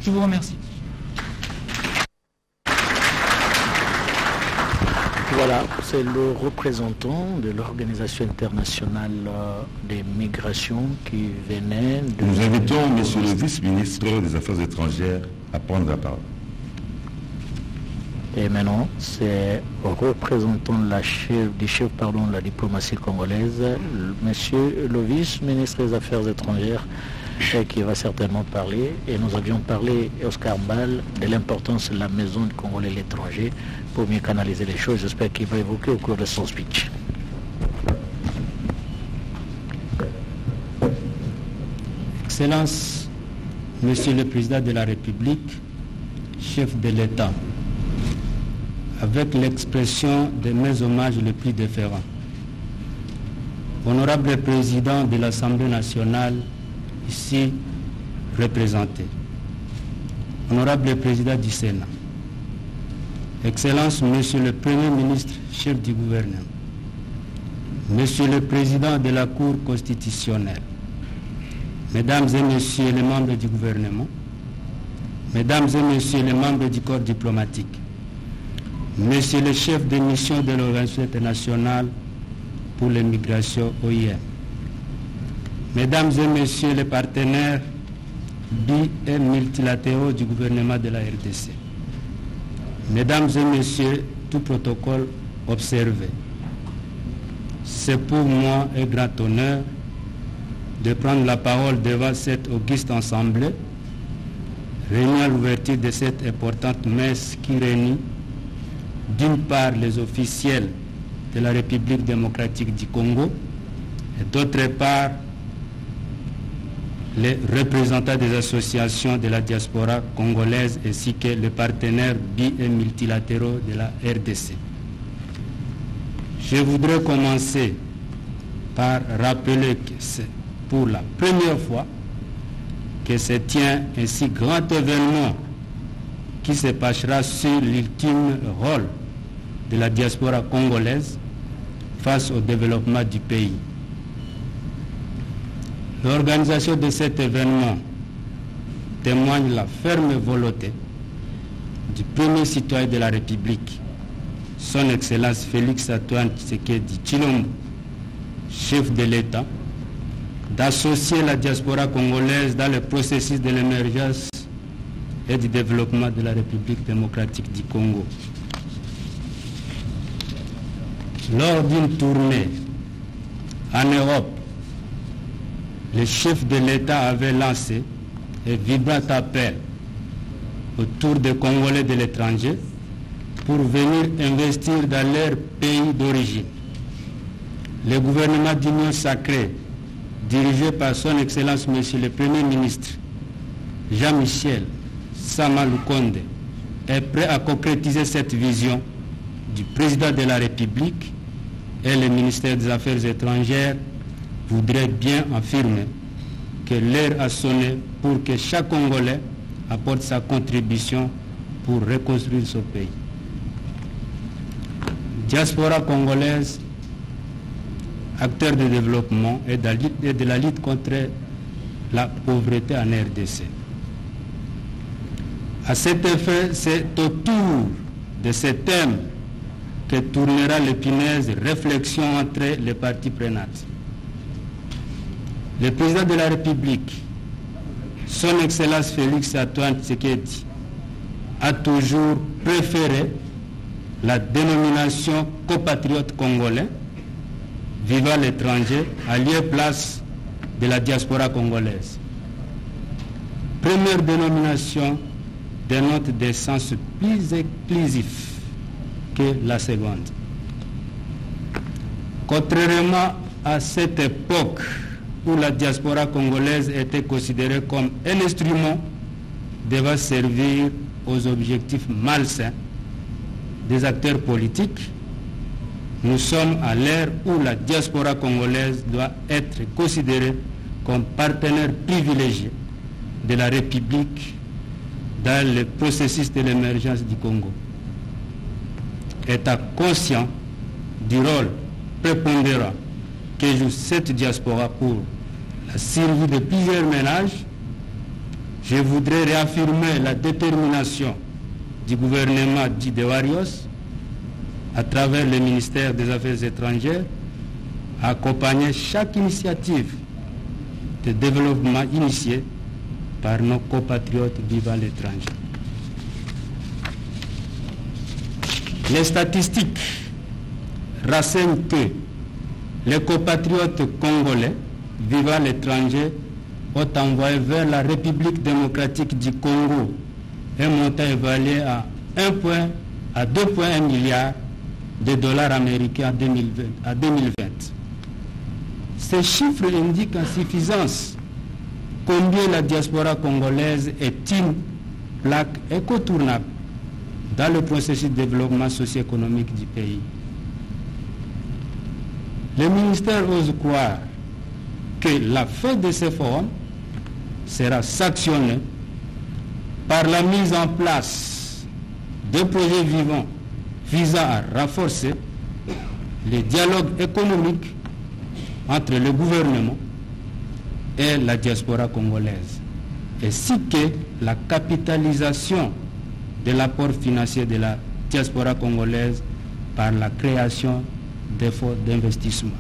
Speaker 3: je vous remercie.
Speaker 2: Voilà, c'est le représentant de l'Organisation internationale des migrations qui venait de...
Speaker 1: Nous invitons Monsieur le vice-ministre des Affaires étrangères à prendre la parole.
Speaker 2: Et maintenant, c'est au représentant de la diplomatie congolaise, Monsieur le vice-ministre des Affaires étrangères, qui va certainement parler. Et nous avions parlé, Oscar Mbal, de l'importance de la maison de Congolais à l'étranger pour mieux canaliser les choses. J'espère qu'il va évoquer au cours de son speech.
Speaker 10: Excellence, Monsieur le Président de la République, chef de l'État, avec l'expression de mes hommages les plus déférents. Honorable Président de l'Assemblée nationale, ici représenté. Honorable Président du Sénat, Excellence, Monsieur le Premier ministre, chef du gouvernement, Monsieur le Président de la Cour constitutionnelle, Mesdames et Messieurs les membres du gouvernement, Mesdames et Messieurs les membres du corps diplomatique, Monsieur le chef de mission de l'Organisation internationale pour les migrations OIM, Mesdames et Messieurs les partenaires bi- et multilatéraux du gouvernement de la RDC, Mesdames et Messieurs, tout protocole observé, c'est pour moi un grand honneur de prendre la parole devant cette auguste assemblée, réunie à l'ouverture de cette importante messe qui réunit d'une part les officiels de la République démocratique du Congo et d'autre part les représentants des associations de la diaspora congolaise ainsi que les partenaires bi- et multilatéraux de la RDC. Je voudrais commencer par rappeler que c'est pour la première fois que se tient un si grand événement qui se penchera sur l'ultime rôle de la diaspora congolaise face au développement du pays. L'organisation de cet événement témoigne la ferme volonté du premier citoyen de la République, son Excellence Félix-Antoine Tshisekedi Tshilombo, chef de l'État, d'associer la diaspora congolaise dans le processus de l'émergence et du développement de la République démocratique du Congo. Lors d'une tournée en Europe, le chef de l'État avait lancé un vibrant appel autour des Congolais de l'étranger pour venir investir dans leur pays d'origine. Le gouvernement d'Union sacrée, dirigé par son Excellence Monsieur le Premier ministre Jean-Michel Sama Lukonde, est prêt à concrétiser cette vision du président de la République, et le ministère des Affaires étrangères voudrait bien affirmer que l'heure a sonné pour que chaque Congolais apporte sa contribution pour reconstruire son pays. Diaspora congolaise, acteur de développement et de la lutte contre la pauvreté en RDC. À cet effet, c'est autour de ce thème que tournera l'épineuse réflexion entre les parties prenantes. Le président de la République, son Excellence Félix-Antoine Tshisekedi, a toujours préféré la dénomination compatriote congolais vivant à l'étranger à lieu-place de la diaspora congolaise. Première dénomination dénote des sens plus exclusifs que la seconde. Contrairement à cette époque où la diaspora congolaise était considérée comme un instrument devant servir aux objectifs malsains des acteurs politiques, nous sommes à l'ère où la diaspora congolaise doit être considérée comme partenaire privilégié de la République dans le processus de l'émergence du Congo. Étant conscient du rôle prépondérant que joue cette diaspora pour la survie de plusieurs ménages, je voudrais réaffirmer la détermination du gouvernement dit de Warios, à travers le ministère des Affaires étrangères, à accompagner chaque initiative de développement initiée par nos compatriotes vivant à l'étranger. Les statistiques renseignent que les compatriotes congolais vivant à l'étranger ont envoyé vers la République démocratique du Congo un montant évalué à 2,1 milliards de dollars américains en 2020. Ces chiffres indiquent en suffisance combien la diaspora congolaise est une plaque incontournable dans le processus de développement socio-économique du pays. Le ministère ose croire que la fin de ces forums sera sanctionnée par la mise en place de projets vivants visant à renforcer le dialogue économique entre le gouvernement et la diaspora congolaise, ainsi que la capitalisation de l'apport financier de la diaspora congolaise par la création des fonds d'investissement.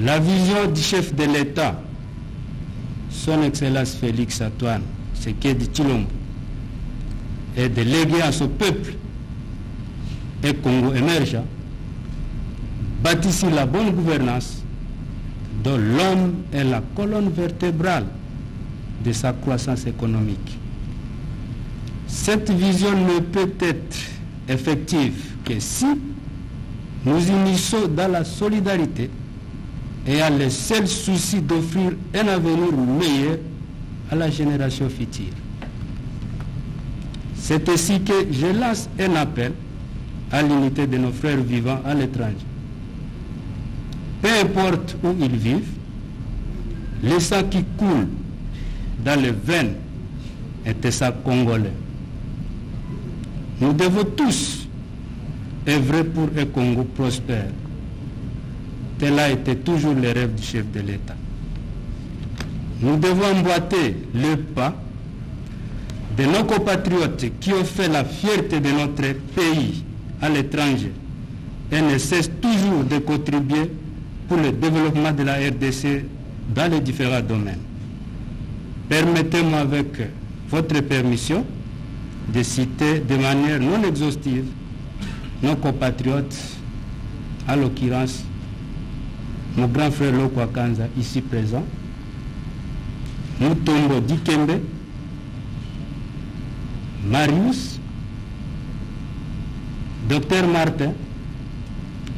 Speaker 10: La vision du chef de l'État, son Excellence Félix Antoine Tshisekedi Tshilombo, est de léguer à ce peuple un Congo émergent, bâti sur la bonne gouvernance, dont l'homme est la colonne vertébrale de sa croissance économique. Cette vision ne peut être effective que si nous unissons dans la solidarité et à le seul souci d'offrir un avenir meilleur à la génération future. C'est ainsi que je lance un appel à l'unité de nos frères vivants à l'étranger. Peu importe où ils vivent, le sang qui coule dans les veines est un sang congolais. Nous devons tous œuvrer pour un Congo prospère. Tel a été toujours le rêve du chef de l'État. Nous devons emboîter le pas de nos compatriotes qui ont fait la fierté de notre pays à l'étranger et ne cessent toujours de contribuer pour le développement de la RDC dans les différents domaines. Permettez-moi, avec votre permission, de citer de manière non exhaustive nos compatriotes, à l'occurrence mon grand frère Lokwa Kanza, ici présent, Mutombo Dikembe, Marius, Dr Martin,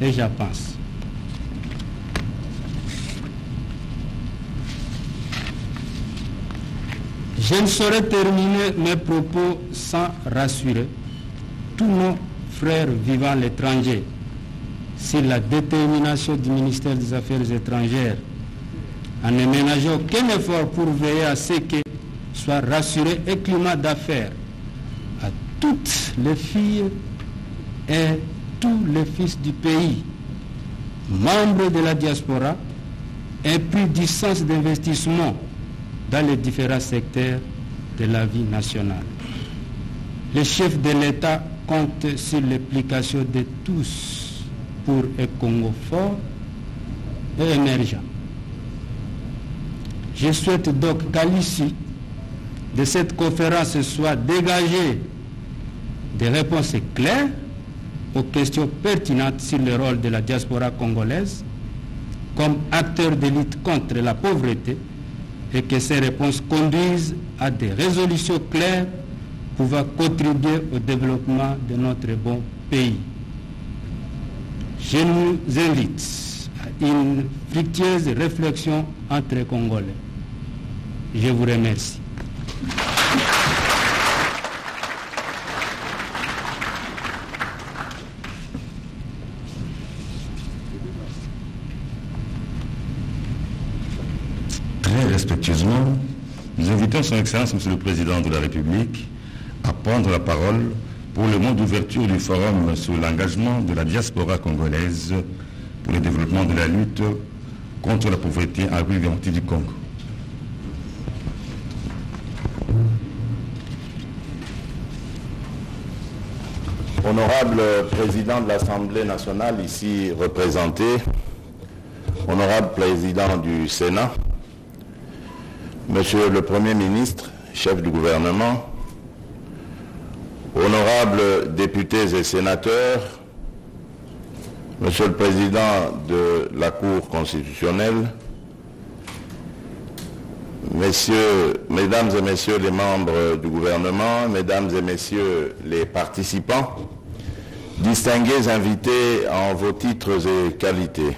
Speaker 10: et j'en pense. Je ne saurais terminer mes propos sans rassurer tous nos frères vivant à l'étranger sur la détermination du ministère des Affaires étrangères en ne ménageant aucun effort pour veiller à ce que soit rassuré un climat d'affaires à toutes les filles et tous les fils du pays, membres de la diaspora, et puis du sens d'investissement dans les différents secteurs de la vie nationale. Le chef de l'État compte sur l'implication de tous pour un Congo fort et émergent. Je souhaite donc qu'à l'issue de cette conférence soient dégagées des réponses claires aux questions pertinentes sur le rôle de la diaspora congolaise comme acteur de lutte contre la pauvreté et que ces réponses conduisent à des résolutions claires pouvant contribuer au développement de notre bon pays. Je nous invite à une fructueuse réflexion entre Congolais. Je vous remercie.
Speaker 1: Très respectueusement, nous invitons son Excellence, Monsieur le Président de la République, à prendre la parole pour le mot d'ouverture du forum sur l'engagement de la diaspora congolaise pour le développement de la lutte contre la pauvreté en République démocratique du Congo.
Speaker 9: Honorable Président de l'Assemblée nationale ici représenté, Honorable Président du Sénat, Monsieur le Premier ministre, chef du gouvernement, honorables députés et sénateurs, Monsieur le Président de la Cour constitutionnelle, Mesdames et Messieurs les membres du gouvernement, Mesdames et Messieurs les participants, distingués invités en vos titres et qualités.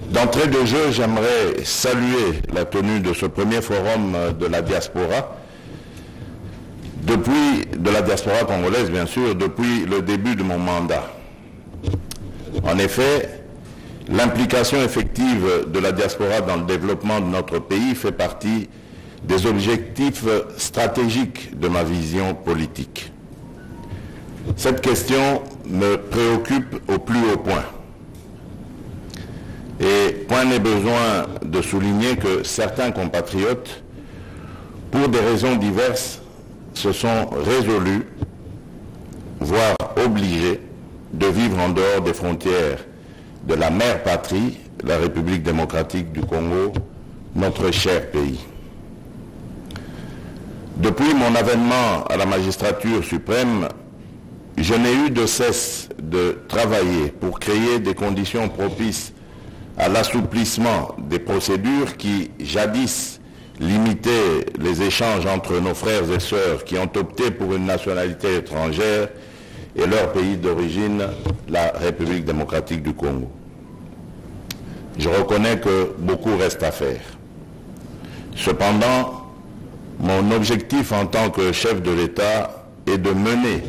Speaker 9: D'entrée de jeu, j'aimerais saluer la tenue de ce premier forum de la diaspora, de la diaspora congolaise bien sûr, depuis le début de mon mandat. En effet, l'implication effective de la diaspora dans le développement de notre pays fait partie des objectifs stratégiques de ma vision politique. Cette question me préoccupe au plus haut point. Et point n'est besoin de souligner que certains compatriotes, pour des raisons diverses, se sont résolus, voire obligés, de vivre en dehors des frontières de la mère patrie, la République démocratique du Congo, notre cher pays. Depuis mon avènement à la magistrature suprême, je n'ai eu de cesse de travailler pour créer des conditions propices à l'assouplissement des procédures qui, jadis, limitaient les échanges entre nos frères et sœurs qui ont opté pour une nationalité étrangère et leur pays d'origine, la République démocratique du Congo. Je reconnais que beaucoup reste à faire. Cependant, mon objectif en tant que chef de l'État est de mener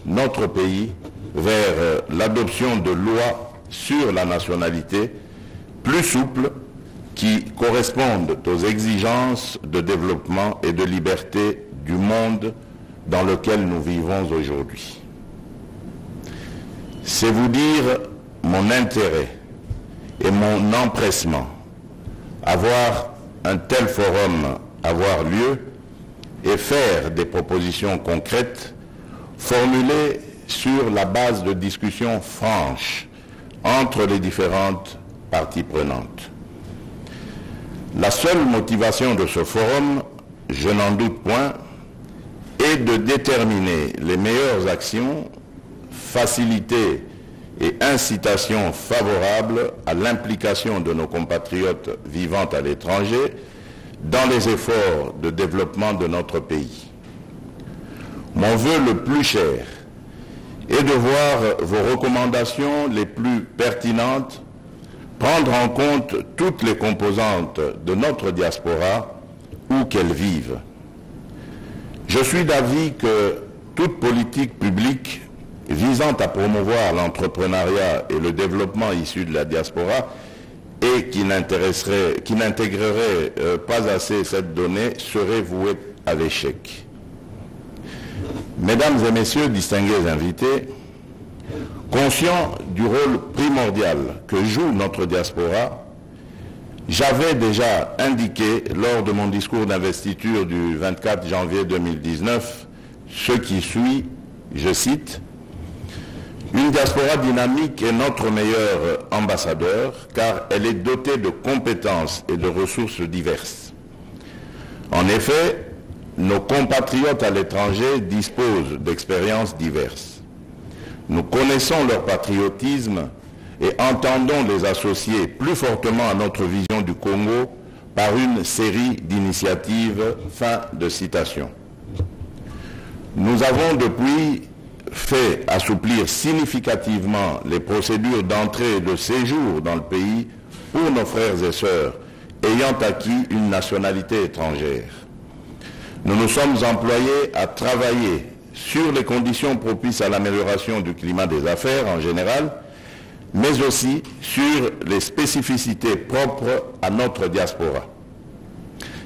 Speaker 9: notre pays vers l'adoption de lois sur la nationalité plus souples qui correspondent aux exigences de développement et de liberté du monde dans lequel nous vivons aujourd'hui. C'est vous dire mon intérêt et mon empressement à voir un tel forum avoir lieu et faire des propositions concrètes formulées sur la base de discussions franches entre les différentes parties prenantes. La seule motivation de ce forum, je n'en doute point, est de déterminer les meilleures actions, faciliter et incitations favorables à l'implication de nos compatriotes vivant à l'étranger dans les efforts de développement de notre pays. Mon vœu le plus cher est de voir vos recommandations les plus pertinentes prendre en compte toutes les composantes de notre diaspora où qu'elles vivent. Je suis d'avis que toute politique publique visant à promouvoir l'entrepreneuriat et le développement issu de la diaspora et qui n'intégrerait pas assez cette donnée serait vouée à l'échec. Mesdames et messieurs, distingués invités, conscient du rôle primordial que joue notre diaspora, j'avais déjà indiqué lors de mon discours d'investiture du 24 janvier 2019 ce qui suit, je cite, « Une diaspora dynamique est notre meilleur ambassadeur car elle est dotée de compétences et de ressources diverses. En effet, nos compatriotes à l'étranger disposent d'expériences diverses. Nous connaissons leur patriotisme et entendons les associer plus fortement à notre vision du Congo par une série d'initiatives. » Fin de citation. Nous avons depuis fait assouplir significativement les procédures d'entrée et de séjour dans le pays pour nos frères et sœurs ayant acquis une nationalité étrangère. nous nous sommes employés à travailler sur les conditions propices à l'amélioration du climat des affaires en général, mais aussi sur les spécificités propres à notre diaspora.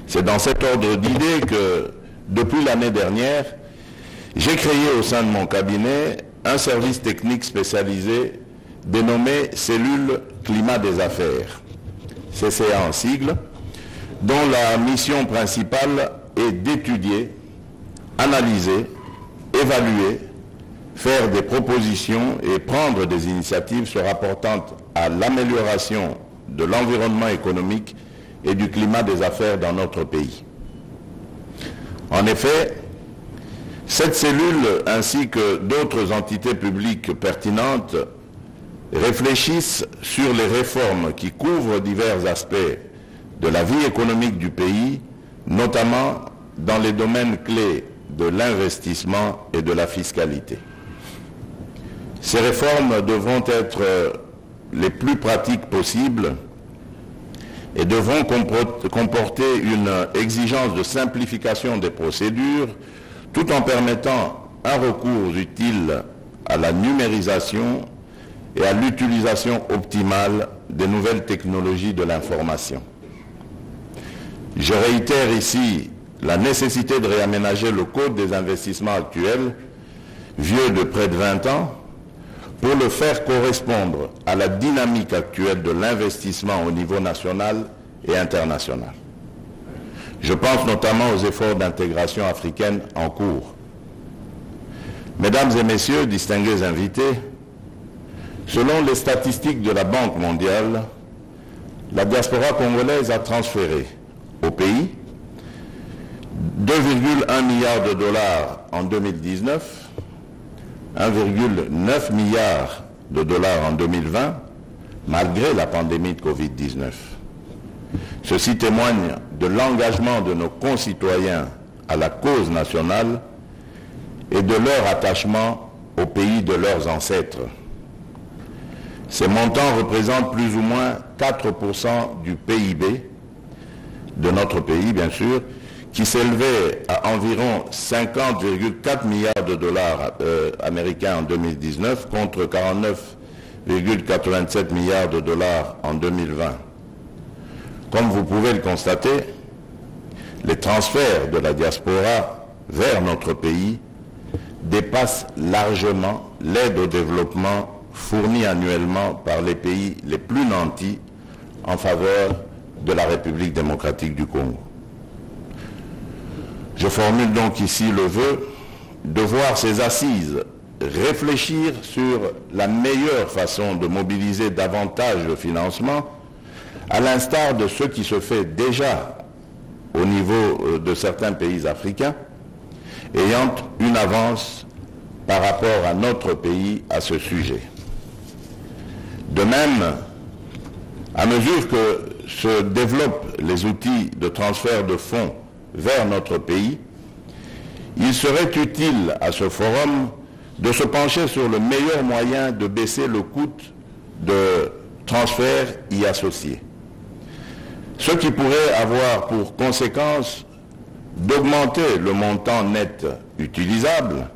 Speaker 9: C'est dans cet ordre d'idées que, depuis l'année dernière, j'ai créé au sein de mon cabinet un service technique spécialisé dénommé Cellule Climat des Affaires, CCA en sigle, dont la mission principale est d'étudier, analyser, évaluer, faire des propositions et prendre des initiatives se rapportant à l'amélioration de l'environnement économique et du climat des affaires dans notre pays. En effet, cette cellule ainsi que d'autres entités publiques pertinentes réfléchissent sur les réformes qui couvrent divers aspects de la vie économique du pays, notamment dans les domaines clés de l'investissement et de la fiscalité. Ces réformes devront être les plus pratiques possibles et devront comporter une exigence de simplification des procédures tout en permettant un recours utile à la numérisation et à l'utilisation optimale des nouvelles technologies de l'information. Je réitère ici la nécessité de réaménager le Code des investissements actuel, vieux de près de 20 ans, pour le faire correspondre à la dynamique actuelle de l'investissement au niveau national et international. Je pense notamment aux efforts d'intégration africaine en cours. Mesdames et messieurs, distingués invités, selon les statistiques de la Banque mondiale, la diaspora congolaise a transféré au pays 2,1 milliards de dollars en 2019, 1,9 milliard de dollars en 2020, malgré la pandémie de Covid-19. Ceci témoigne de l'engagement de nos concitoyens à la cause nationale et de leur attachement au pays de leurs ancêtres. Ces montants représentent plus ou moins 4% du PIB de notre pays, bien sûr, qui s'élevait à environ 50,4 milliards de dollars américains en 2019 contre 49,87 milliards de dollars en 2020. Comme vous pouvez le constater, les transferts de la diaspora vers notre pays dépassent largement l'aide au développement fournie annuellement par les pays les plus nantis en faveur de la République démocratique du Congo. Je formule donc ici le vœu de voir ces assises réfléchir sur la meilleure façon de mobiliser davantage de financement, à l'instar de ce qui se fait déjà au niveau de certains pays africains, ayant une avance par rapport à notre pays à ce sujet. De même, à mesure que se développent les outils de transfert de fonds vers notre pays, il serait utile à ce forum de se pencher sur le meilleur moyen de baisser le coût de transfert y associé. Ce qui pourrait avoir pour conséquence d'augmenter le montant net utilisable,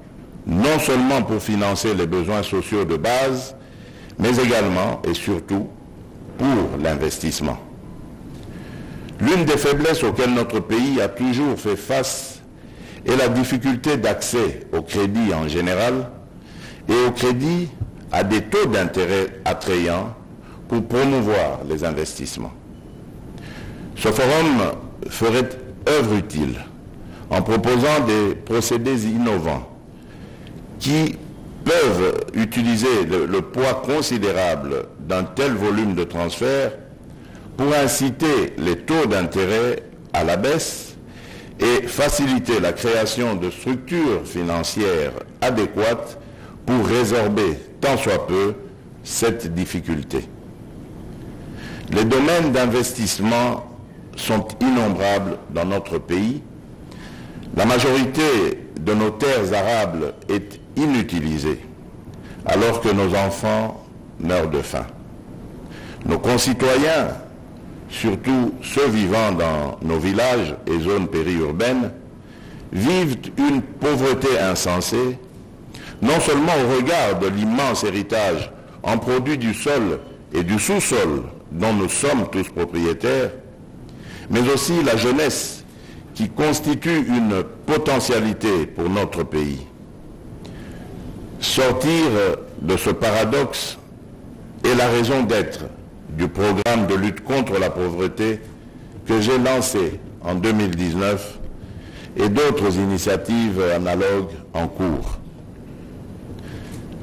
Speaker 9: non seulement pour financer les besoins sociaux de base, mais également et surtout pour l'investissement. L'une des faiblesses auxquelles notre pays a toujours fait face est la difficulté d'accès au crédit en général et au crédit à des taux d'intérêt attrayants pour promouvoir les investissements. Ce forum ferait œuvre utile en proposant des procédés innovants qui peuvent utiliser le poids considérable d'un tel volume de transfert pour inciter les taux d'intérêt à la baisse et faciliter la création de structures financières adéquates pour résorber tant soit peu cette difficulté. Les domaines d'investissement sont innombrables dans notre pays. La majorité de nos terres arables est inutilisée, alors que nos enfants meurent de faim. Nos concitoyens, surtout ceux vivant dans nos villages et zones périurbaines, vivent une pauvreté insensée, non seulement au regard de l'immense héritage en produits du sol et du sous-sol dont nous sommes tous propriétaires, mais aussi la jeunesse qui constitue une potentialité pour notre pays. Sortir de ce paradoxe est la raison d'être du programme de lutte contre la pauvreté que j'ai lancé en 2019 et d'autres initiatives analogues en cours.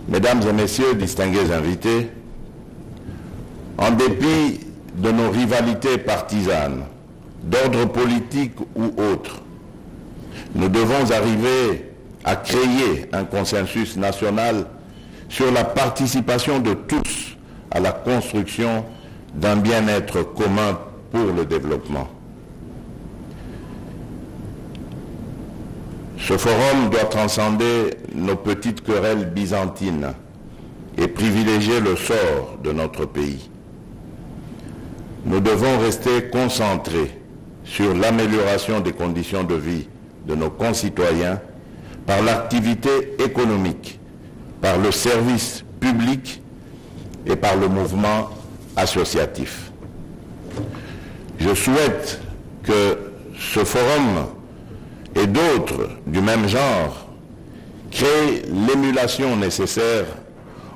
Speaker 9: Mesdames et messieurs, distingués invités, en dépit de nos rivalités partisanes, d'ordre politique ou autre, nous devons arriver à créer un consensus national sur la participation de tous à la construction d'un bien-être commun pour le développement. Ce forum doit transcender nos petites querelles byzantines et privilégier le sort de notre pays. Nous devons rester concentrés sur l'amélioration des conditions de vie de nos concitoyens par l'activité économique, par le service public et par le mouvement associatif. Je souhaite que ce forum et d'autres du même genre créent l'émulation nécessaire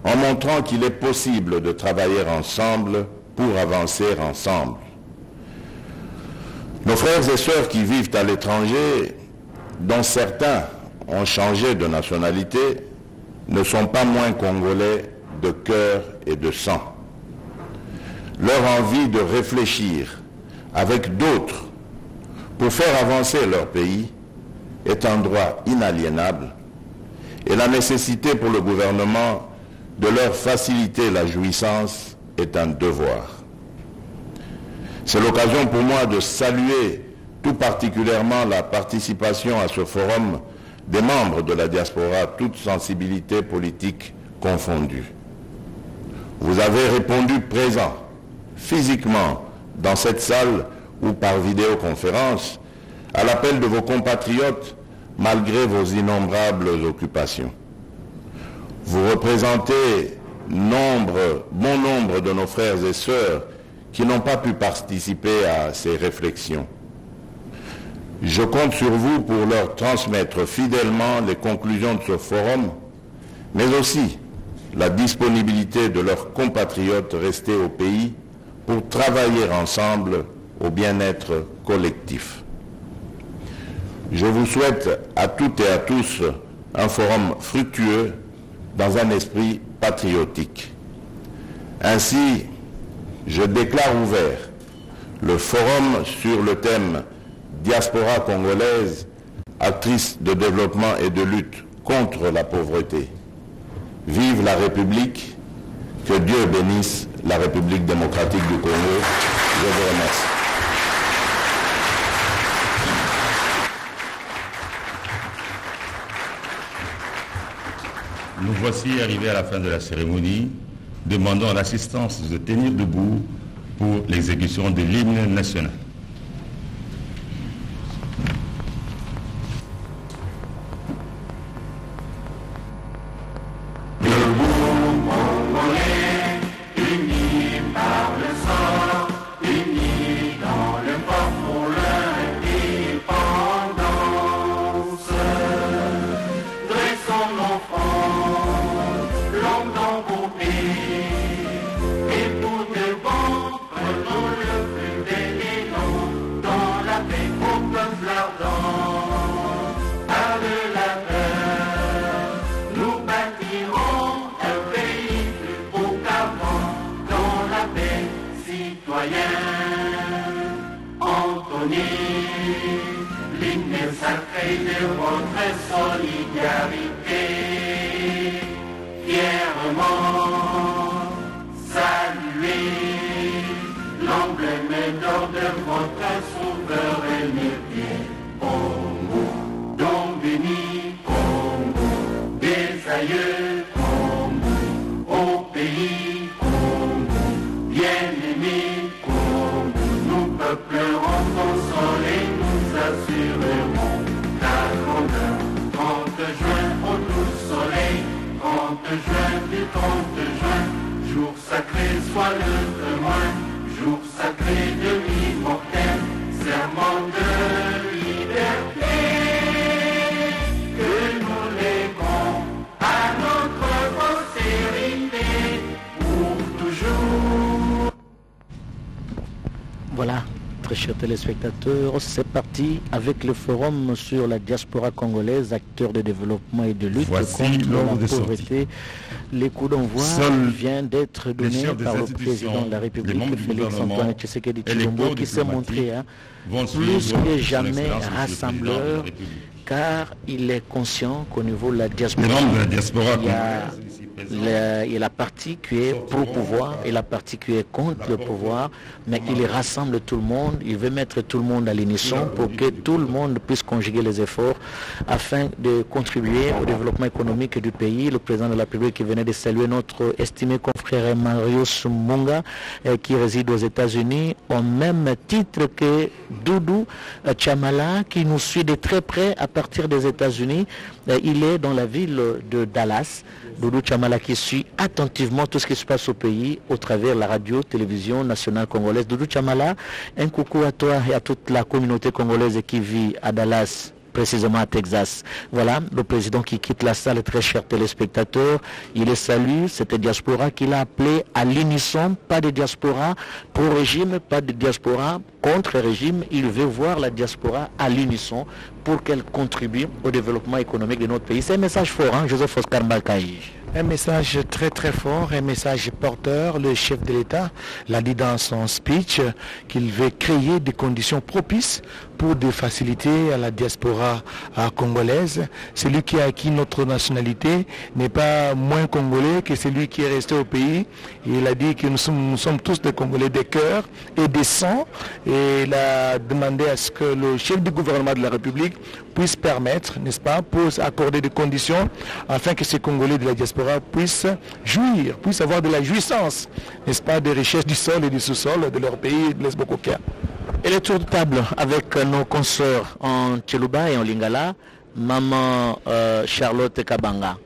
Speaker 9: en montrant qu'il est possible de travailler ensemble pour avancer ensemble. Nos frères et sœurs qui vivent à l'étranger, dont certains ont changé de nationalité, ne sont pas moins congolais de cœur et de sang. Leur envie de réfléchir avec d'autres pour faire avancer leur pays est un droit inaliénable et la nécessité pour le gouvernement de leur faciliter la jouissance est un devoir. C'est l'occasion pour moi de saluer tout particulièrement la participation à ce forum des membres de la diaspora, toutes sensibilités politiques confondues. Vous avez répondu présent, physiquement, dans cette salle ou par vidéoconférence, à l'appel de vos compatriotes malgré vos innombrables occupations. Vous représentez bon nombre de nos frères et sœurs qui n'ont pas pu participer à ces réflexions. Je compte sur vous pour leur transmettre fidèlement les conclusions de ce forum, mais aussi la disponibilité de leurs compatriotes restés au pays pour travailler ensemble au bien-être collectif. Je vous souhaite à toutes et à tous un forum fructueux dans un esprit patriotique. Ainsi, je déclare ouvert le forum sur le thème Diaspora congolaise, actrice de développement et de lutte contre la pauvreté. Vive la République, que Dieu bénisse la République démocratique du Congo. Je vous remercie.
Speaker 1: Nous voici arrivés à la fin de la cérémonie, demandant l'assistance de tenir debout pour l'exécution de l'hymne national.
Speaker 11: Pleurons ensemble et nous assurerons juin, du 30 juin, jour sacré soit le témoin, jour sacré de l'immortel, serment de liberté, que nous léguons à notre postérité pour toujours.
Speaker 2: Voilà. Très chers téléspectateurs, c'est parti avec le forum sur la diaspora congolaise, acteurs de développement et de lutte contre la pauvreté. Les coups d'envoi vient d'être donné par le président de la République, Félix-Antoine Tshisekedi Tshilombo, qui s'est montré plus que jamais rassembleur, car il est conscient qu'au niveau de la diaspora, il y a la partie qui est pro-pouvoir et la partie qui est contre le pouvoir, mais il rassemble tout le monde, il veut mettre tout le monde à l'unisson pour que tout le monde puisse conjuguer les efforts afin de contribuer au développement économique du pays. Le président de la République qui venait de saluer notre estimé confrère Marius Munga qui réside aux États-Unis au même titre que Doudou Chamala qui nous suit de très près à partir des États-Unis. Il est dans la ville de Dallas. Doudou Chamala qui suit attentivement tout ce qui se passe au pays au travers de la radio-télévision nationale congolaise. Doudou Chamala, un coucou à toi et à toute la communauté congolaise qui vit à Dallas, précisément à Texas. Voilà, le président qui quitte la salle, très chers téléspectateurs, il les salue, c'était diaspora qu'il a appelé à l'unisson, pas de diaspora pro-régime, pas de diaspora contre-régime, il veut voir la diaspora à l'unisson pour qu'elle contribue au développement économique de notre pays. C'est un message fort, hein, Joseph Oscar Mbalkaï.
Speaker 22: Un message très très fort, un message porteur. Le chef de l'État l'a dit dans son speech qu'il veut créer des conditions propices pour de faciliter à la diaspora congolaise. Celui qui a acquis notre nationalité n'est pas moins congolais que celui qui est resté au pays. Il a dit que nous sommes tous des Congolais de cœur et de sang. Et il a demandé à ce que le chef du gouvernement de la République puisse permettre, n'est-ce pas, pour accorder des conditions afin que ces Congolais de la diaspora puissent jouir, puissent avoir de la jouissance, n'est-ce pas, des richesses du sol et du sous-sol de leur pays, de l'Esbokokia.
Speaker 2: Et le tour de table avec nos consoeurs en Tchelouba et en Lingala, Maman Charlotte Kabanga.